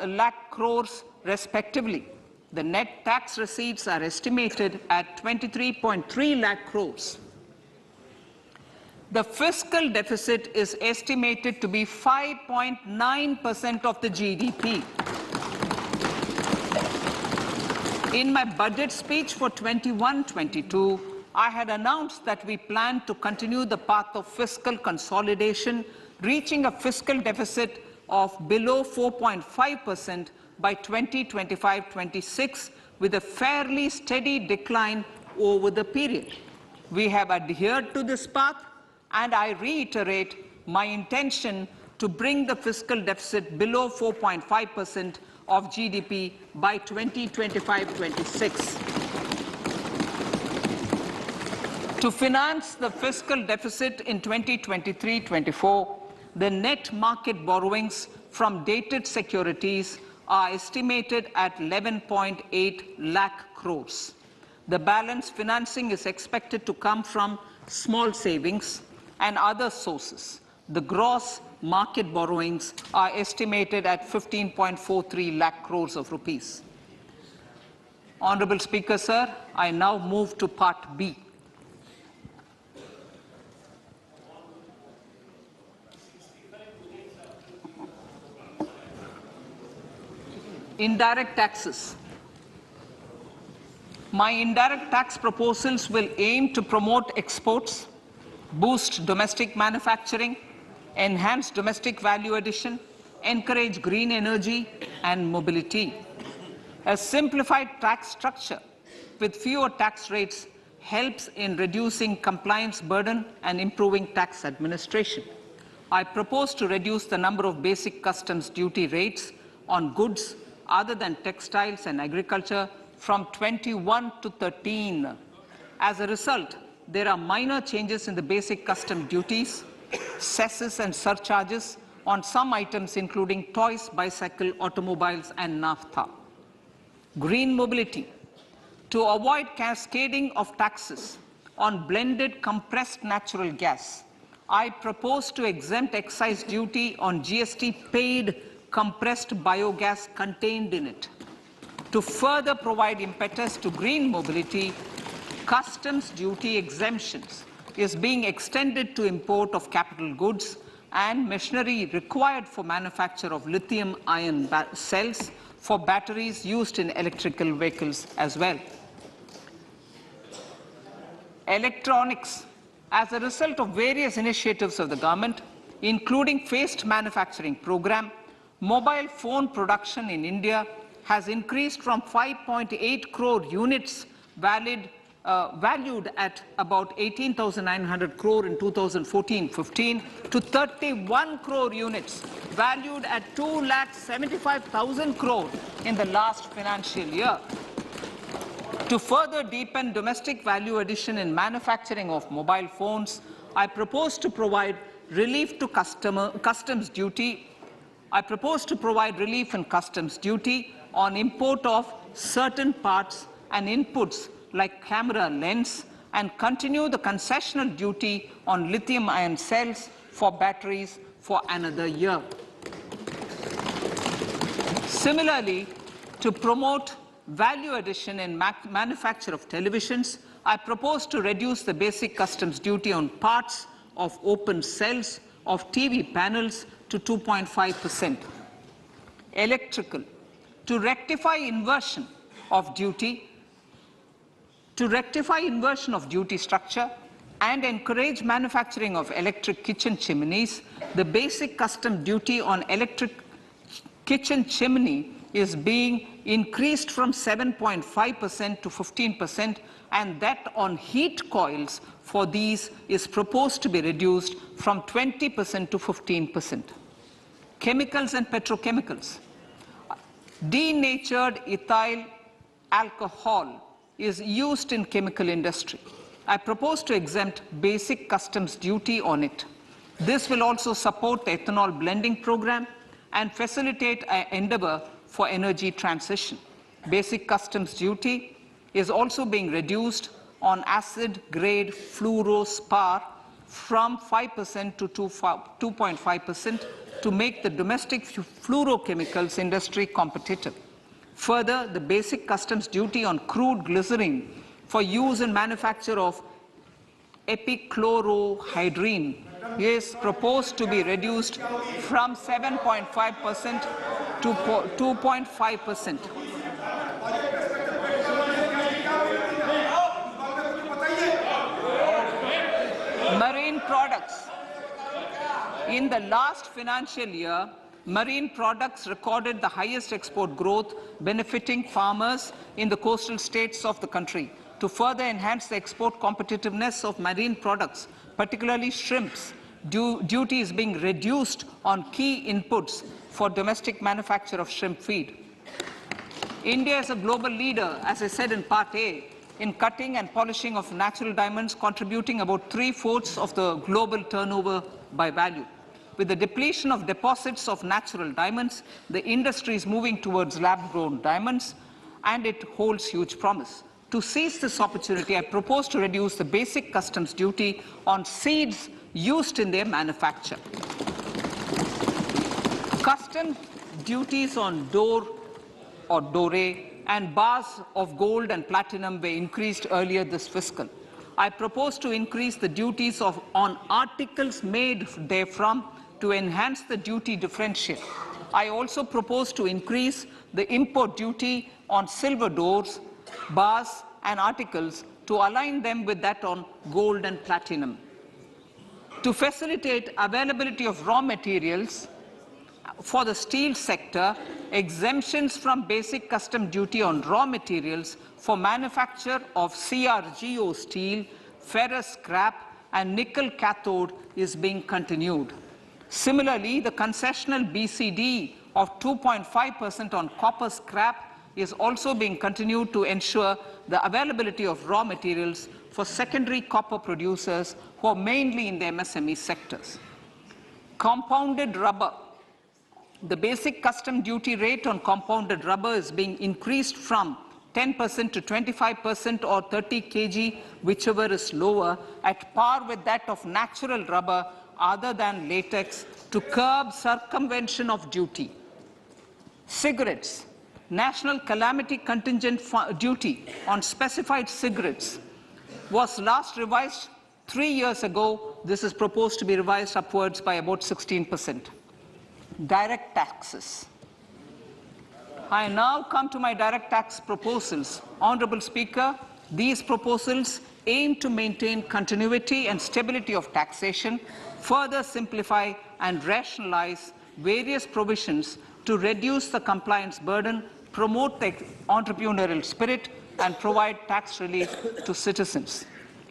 S1: lakh crores respectively. The net tax receipts are estimated at 23.3 lakh crores. The fiscal deficit is estimated to be 5.9% of the GDP. In my budget speech for 21-22, I had announced that we plan to continue the path of fiscal consolidation, reaching a fiscal deficit of below 4.5% by 2025-26, with a fairly steady decline over the period. We have adhered to this path, and I reiterate my intention to bring the fiscal deficit below 4.5% of GDP by 2025-26. To finance the fiscal deficit in 2023-24, the net market borrowings from dated securities are estimated at 11.8 lakh crores. The balance financing is expected to come from small savings and other sources. The gross market borrowings are estimated at 15.43 lakh crores of rupees. Honorable Speaker, sir, I now move to Part B. Indirect taxes. My indirect tax proposals will aim to promote exports, boost domestic manufacturing, enhance domestic value addition, encourage green energy and mobility. A simplified tax structure with fewer tax rates helps in reducing compliance burden and improving tax administration. I propose to reduce the number of basic customs duty rates on goods other than textiles and agriculture from 21 to 13. As a result, there are minor changes in the basic custom duties, cesses and surcharges on some items including toys, bicycle, automobiles and naphtha. Green mobility. To avoid cascading of taxes on blended compressed natural gas, I propose to exempt excise duty on GST paid compressed biogas contained in it. To further provide impetus to green mobility, customs duty exemptions is being extended to import of capital goods and machinery required for manufacture of lithium-ion cells for batteries used in electrical vehicles as well. Electronics. As a result of various initiatives of the government, including phased manufacturing program, mobile phone production in India has increased from 5.8 crore units valued at about 18,900 crore in 2014-15 to 31 crore units valued at 2,75,000 crore in the last financial year. To further deepen domestic value addition in manufacturing of mobile phones, I propose to provide relief to customs duty. I propose to provide relief in customs duty on import of certain parts and inputs like camera lens, and continue the concessional duty on lithium-ion cells for batteries for another year. Similarly, to promote value addition in manufacture of televisions, I propose to reduce the basic customs duty on parts of open cells of TV panels to 2.5%. Electrical. To rectify inversion of duty structure and encourage manufacturing of electric kitchen chimneys, the basic custom duty on electric kitchen chimney is being increased from 7.5% to 15%, and that on heat coils for these is proposed to be reduced from 20% to 15%. Chemicals and petrochemicals. Denatured ethyl alcohol is used in chemical industry. I propose to exempt basic customs duty on it. This will also support the ethanol blending program and facilitate an endeavor for energy transition. Basic customs duty is also being reduced on acid-grade fluorospar from 5% to 2.5% to make the domestic fluorochemicals industry competitive. Further, the basic customs duty on crude glycerine for use in manufacture of epichlorohydrin is proposed to be reduced from 7.5% to 2.5%. Marine products. In the last financial year, marine products recorded the highest export growth, benefiting farmers in the coastal states of the country. To further enhance the export competitiveness of marine products, particularly shrimps, duty is being reduced on key inputs for domestic manufacture of shrimp feed. India is a global leader, as I said in Part A, in cutting and polishing of natural diamonds, contributing about 3/4 of the global turnover by value. With the depletion of deposits of natural diamonds, the industry is moving towards lab-grown diamonds, and it holds huge promise. To seize this opportunity, I propose to reduce the basic customs duty on seeds used in their manufacture. Customs duties on doré and bars of gold and platinum were increased earlier this fiscal. I propose to increase the duties on articles made therefrom to enhance the duty differential. I also propose to increase the import duty on silver doors, bars and articles to align them with that on gold and platinum. To facilitate availability of raw materials for the steel sector, exemptions from basic custom duty on raw materials for manufacture of CRGO steel, ferrous scrap and nickel cathode is being continued. Similarly, the concessional BCD of 2.5% on copper scrap is also being continued to ensure the availability of raw materials for secondary copper producers who are mainly in the MSME sectors. Compounded rubber. The basic custom duty rate on compounded rubber is being increased from 10% to 25% or 30 kg, whichever is lower, at par with that of natural rubber other than latex, to curb circumvention of duty. Cigarettes. National calamity contingent duty on specified cigarettes was last revised 3 years ago. This is proposed to be revised upwards by about 16%. Direct taxes. I now come to my direct tax proposals. Honourable Speaker, these proposals aim to maintain continuity and stability of taxation, further simplify and rationalize various provisions to reduce the compliance burden, promote the entrepreneurial spirit, and provide tax relief to citizens.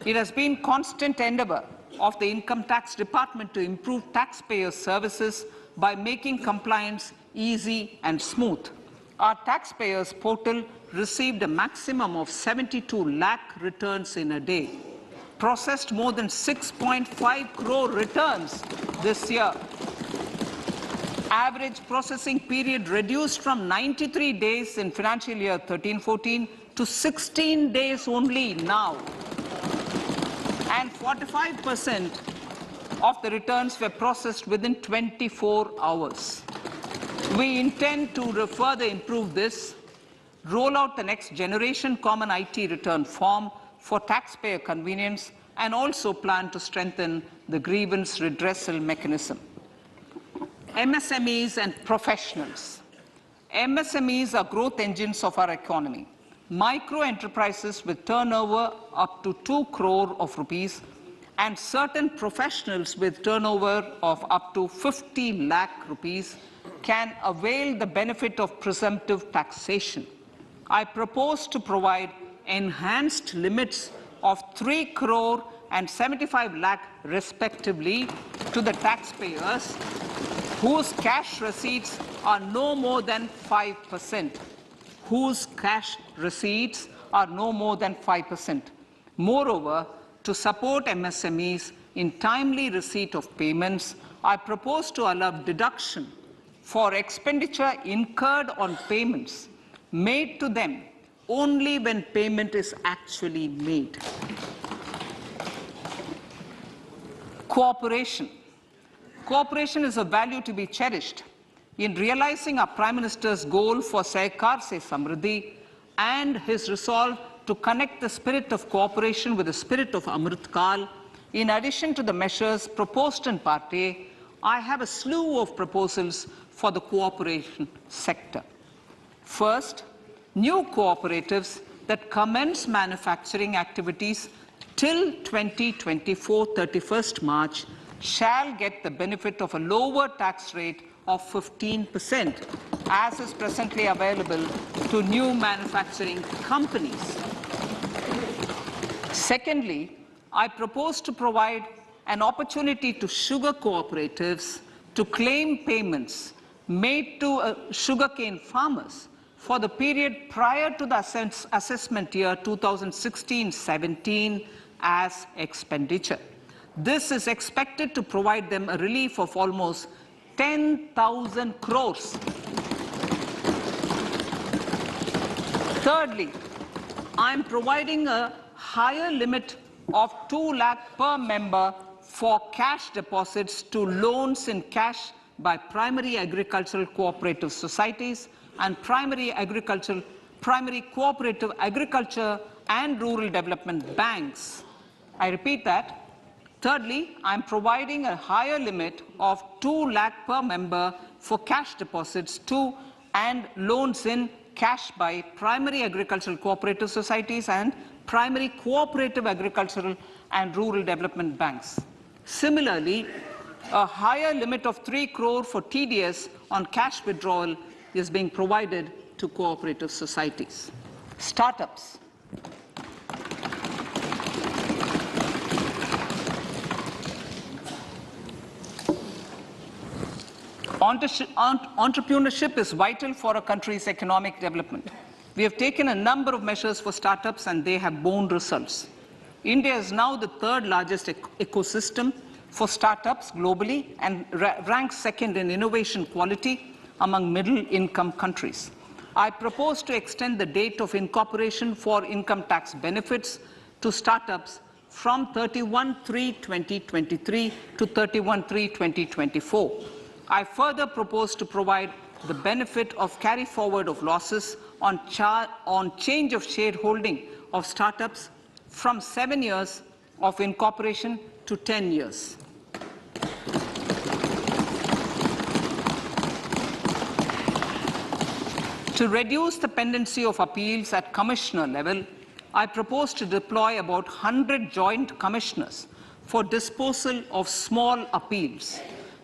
S1: It has been constant endeavour of the Income Tax Department to improve taxpayers' services by making compliance easy and smooth. Our taxpayers portal received a maximum of 72 lakh returns in a day, processed more than 6.5 crore returns this year. Average processing period reduced from 93 days in financial year 13-14 to 16 days only now. And 45% of the returns were processed within 24 hours. We intend to further improve this, roll out the next generation common IT return form for taxpayer convenience, and also plan to strengthen the grievance redressal mechanism. MSMEs and professionals. MSMEs are growth engines of our economy. Micro enterprises with turnover up to 2 crore of rupees and certain professionals with turnover of up to 50 lakh rupees can avail the benefit of presumptive taxation. I propose to provide enhanced limits of 3 crore and 75 lakh respectively to the taxpayers whose cash receipts are no more than 5%. Whose cash receipts are no more than 5%. Moreover, to support MSMEs in timely receipt of payments, I propose to allow deduction for expenditure incurred on payments made to them only when payment is actually made. Cooperation. Cooperation is a value to be cherished. In realizing our Prime Minister's goal for Sehkar Se Samriddhi and his resolve to connect the spirit of cooperation with the spirit of Amrit Kal, in addition to the measures proposed in Part A, I have a slew of proposals for the cooperation sector. First, new cooperatives that commence manufacturing activities till 2024, 31st March, shall get the benefit of a lower tax rate of 15%, as is presently available to new manufacturing companies. Secondly, I propose to provide an opportunity to sugar cooperatives to claim payments made to sugarcane farmers for the period prior to the assessment year 2016-17 as expenditure. This is expected to provide them a relief of almost 10,000 crores. Thirdly, I am providing a higher limit of 2 lakh per member for cash deposits to loans in cash by primary agricultural cooperative societies and primary cooperative agriculture and rural development banks. I repeat that. Thirdly, I am providing a higher limit of 2 lakh per member for cash deposits to and loans in cash by primary agricultural cooperative societies and primary cooperative agricultural and rural development banks. Similarly, a higher limit of 3 crore for TDS on cash withdrawal is being provided to cooperative societies. Startups. Entrepreneurship is vital for a country's economic development. We have taken a number of measures for startups and they have borne results. India is now the third largest ecosystem for startups globally and ranks second in innovation quality among middle-income countries. I propose to extend the date of incorporation for income tax benefits to startups from 31/3/2023 to 31/3/2024. I further propose to provide the benefit of carry forward of losses on change of shareholding of startups from 7 years of incorporation to 10 years. To reduce the pendency of appeals at commissioner level, I propose to deploy about 100 joint commissioners for disposal of small appeals.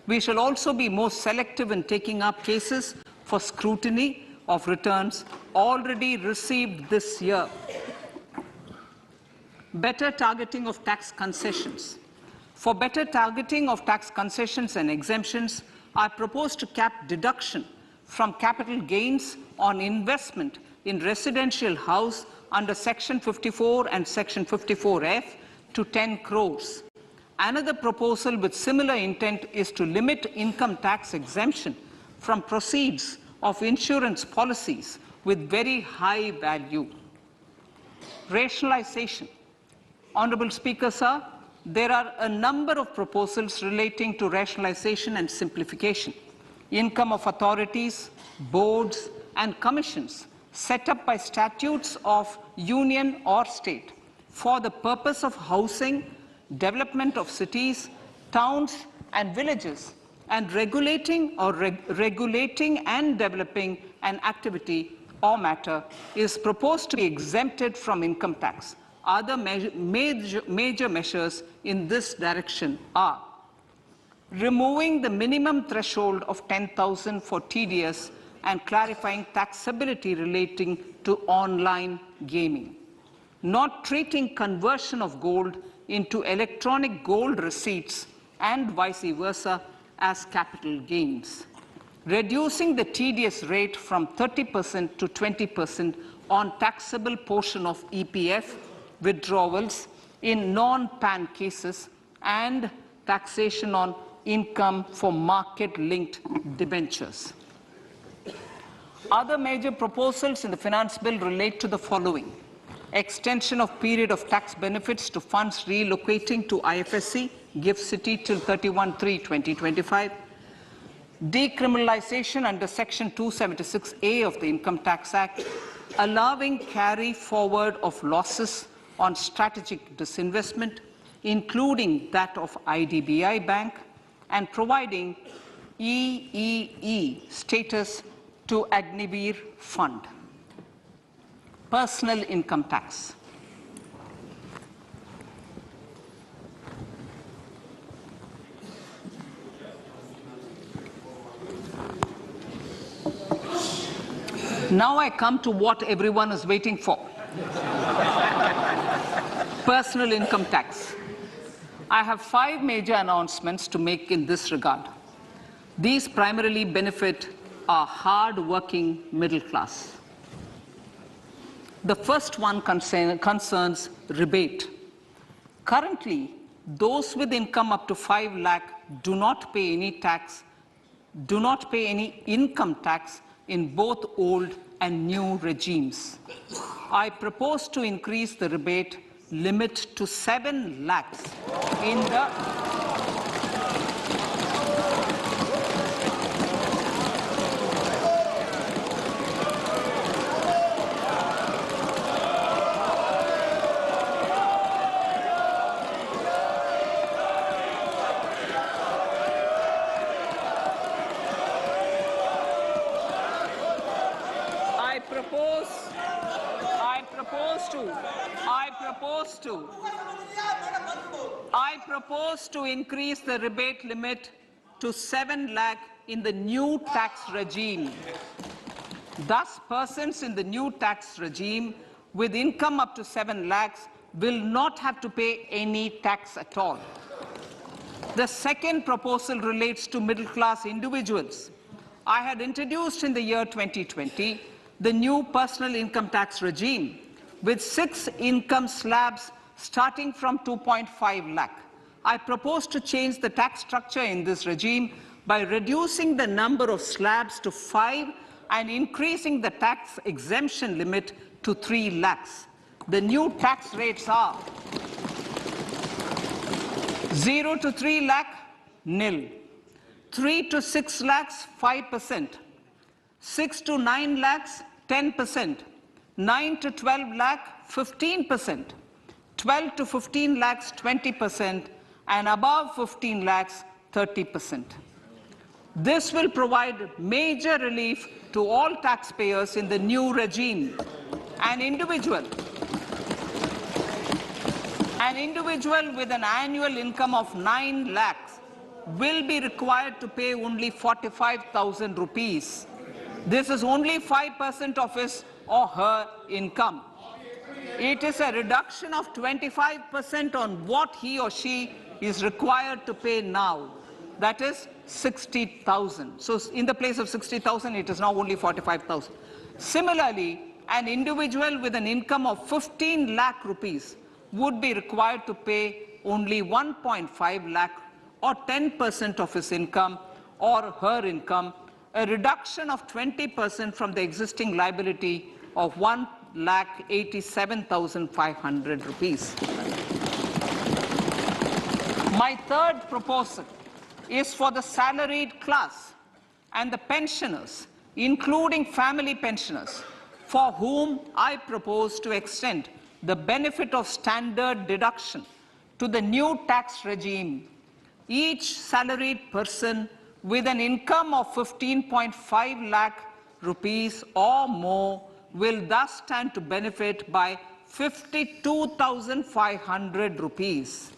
S1: We shall also be more selective in taking up cases for scrutiny of returns already received this year. Better targeting of tax concessions. For better targeting of tax concessions and exemptions, I propose to cap deduction from capital gains on investment in residential house under Section 54 and Section 54F to 10 crores. Another proposal with similar intent is to limit income tax exemption from proceeds of insurance policies with very high value. Rationalization. Honourable Speaker, sir, there are a number of proposals relating to rationalization and simplification. Income of authorities, boards, and commissions set up by statutes of union or state for the purpose of housing, development of cities, towns, and villages, and regulating and developing an activity or matter is proposed to be exempted from income tax. Other major measures in this direction are removing the minimum threshold of 10,000 for TDS and clarifying taxability relating to online gaming, not treating conversion of gold into electronic gold receipts and vice versa as capital gains, reducing the TDS rate from 30% to 20% on taxable portion of EPF withdrawals in non-PAN cases, and taxation on income for market-linked debentures. Other major proposals in the finance bill relate to the following: extension of period of tax benefits to funds relocating to IFSC, GIFT City till 31/3/2025, decriminalization under Section 276A of the Income Tax Act, allowing carry forward of losses on strategic disinvestment, including that of IDBI Bank, and providing EEE status to Agniveer Fund. Personal income tax. Now I come to what everyone is waiting for. Personal income tax. I have 5 major announcements to make in this regard. These primarily benefit our hard-working middle class. The first one concerns rebate. Currently, those with income up to 5 lakh do not pay any income tax in both old and new regimes. I propose to increase the rebate limit to 7 lakhs in the I propose to increase the rebate limit to 7 lakh in the new tax regime. Thus, persons in the new tax regime with income up to 7 lakhs will not have to pay any tax at all. The second proposal relates to middle-class individuals. I had introduced in the year 2020 the new personal income tax regime with 6 income slabs starting from 2.5 lakh. I propose to change the tax structure in this regime by reducing the number of slabs to 5 and increasing the tax exemption limit to 3 lakhs. The new tax rates are 0 to 3 lakh, nil. 3 to 6 lakhs, 5%. 6 to 9 lakhs, 10%. 9 to 12 lakh, 15%. 12 to 15 lakhs, 20%. And above 15 lakhs, 30%. This will provide major relief to all taxpayers in the new regime. An individual with an annual income of 9 lakhs will be required to pay only 45,000 rupees. This is only 5% of his or her income. It is a reduction of 25% on what he or she is required to pay now. That is 60,000. So in the place of 60,000, it is now only 45,000. Similarly, an individual with an income of 15 lakh rupees would be required to pay only 1.5 lakh or 10% of his income or her income, a reduction of 20% from the existing liability of 1,87,500 rupees. My third proposal is for the salaried class and the pensioners, including family pensioners, for whom I propose to extend the benefit of standard deduction to the new tax regime. Each salaried person with an income of 15.5 lakh rupees or more will thus stand to benefit by 52,500 rupees.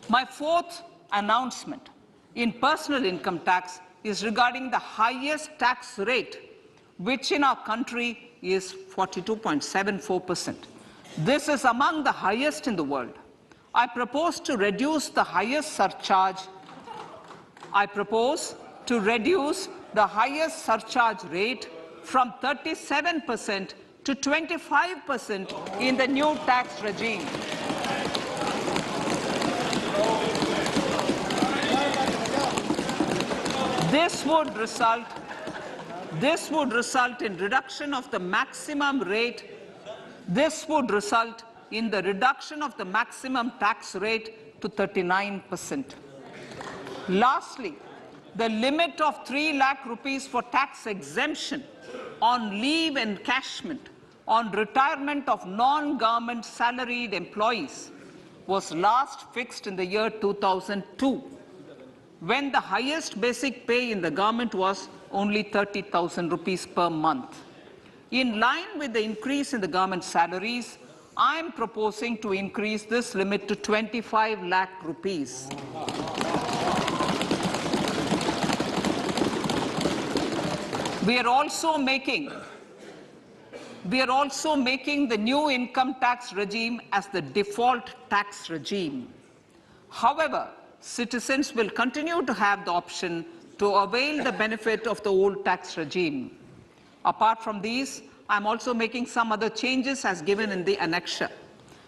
S1: My fourth announcement in personal income tax is regarding the highest tax rate, which in our country is 42.74%. This is among the highest in the world. I propose to reduce the highest surcharge. Rate from 37% to 25% in the new tax regime. This would result in reduction of the maximum rate. This would result in the reduction of the maximum tax rate to 39%. Lastly, the limit of 3 lakh rupees for tax exemption on leave encashment on retirement of non-government salaried employees was last fixed in the year 2002, when the highest basic pay in the government was only 30,000 rupees per month. In line with the increase in the government salaries, I am proposing to increase this limit to 25 lakh rupees. We are also making the new income tax regime as the default tax regime. However, citizens will continue to have the option to avail the benefit of the old tax regime. Apart from these, I am also making some other changes as given in the annexure.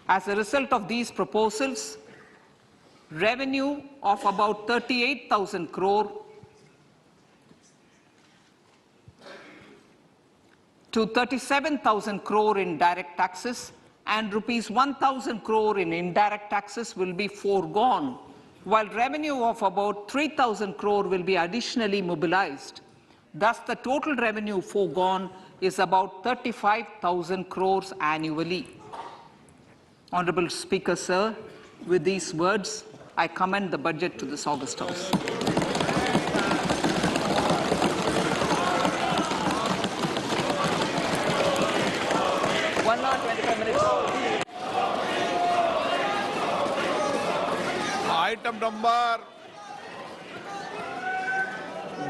S1: As a result of these proposals, revenue of about 38,000 crore to 37,000 crore in direct taxes and rupees 1,000 crore in indirect taxes will be foregone, while revenue of about 3,000 crore will be additionally mobilized. Thus, the total revenue foregone is about 35,000 crores annually. Honorable Speaker, sir, with these words, I commend the budget to this August House.
S2: Item number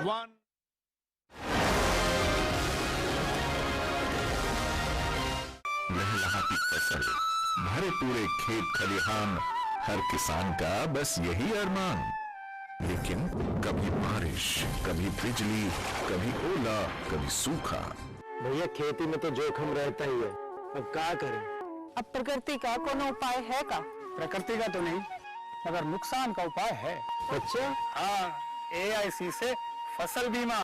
S2: 1.
S3: लहलहाती फसल, भरे पूरे खेत खलिहान, हर किसान का बस यही अरमान। लेकिन कभी बारिश, कभी बिजली, कभी ओला, कभी सूखा।
S4: भैया खेती में तो जोखिम रहता ही है, अब क्या करें?
S5: अब प्रकृति का कोनो उपाय है का?
S4: प्रकृति का तो नहीं, मगर नुकसान का उपाय है।
S5: अच्छा,
S4: हाँ, AIC से फसल बीमा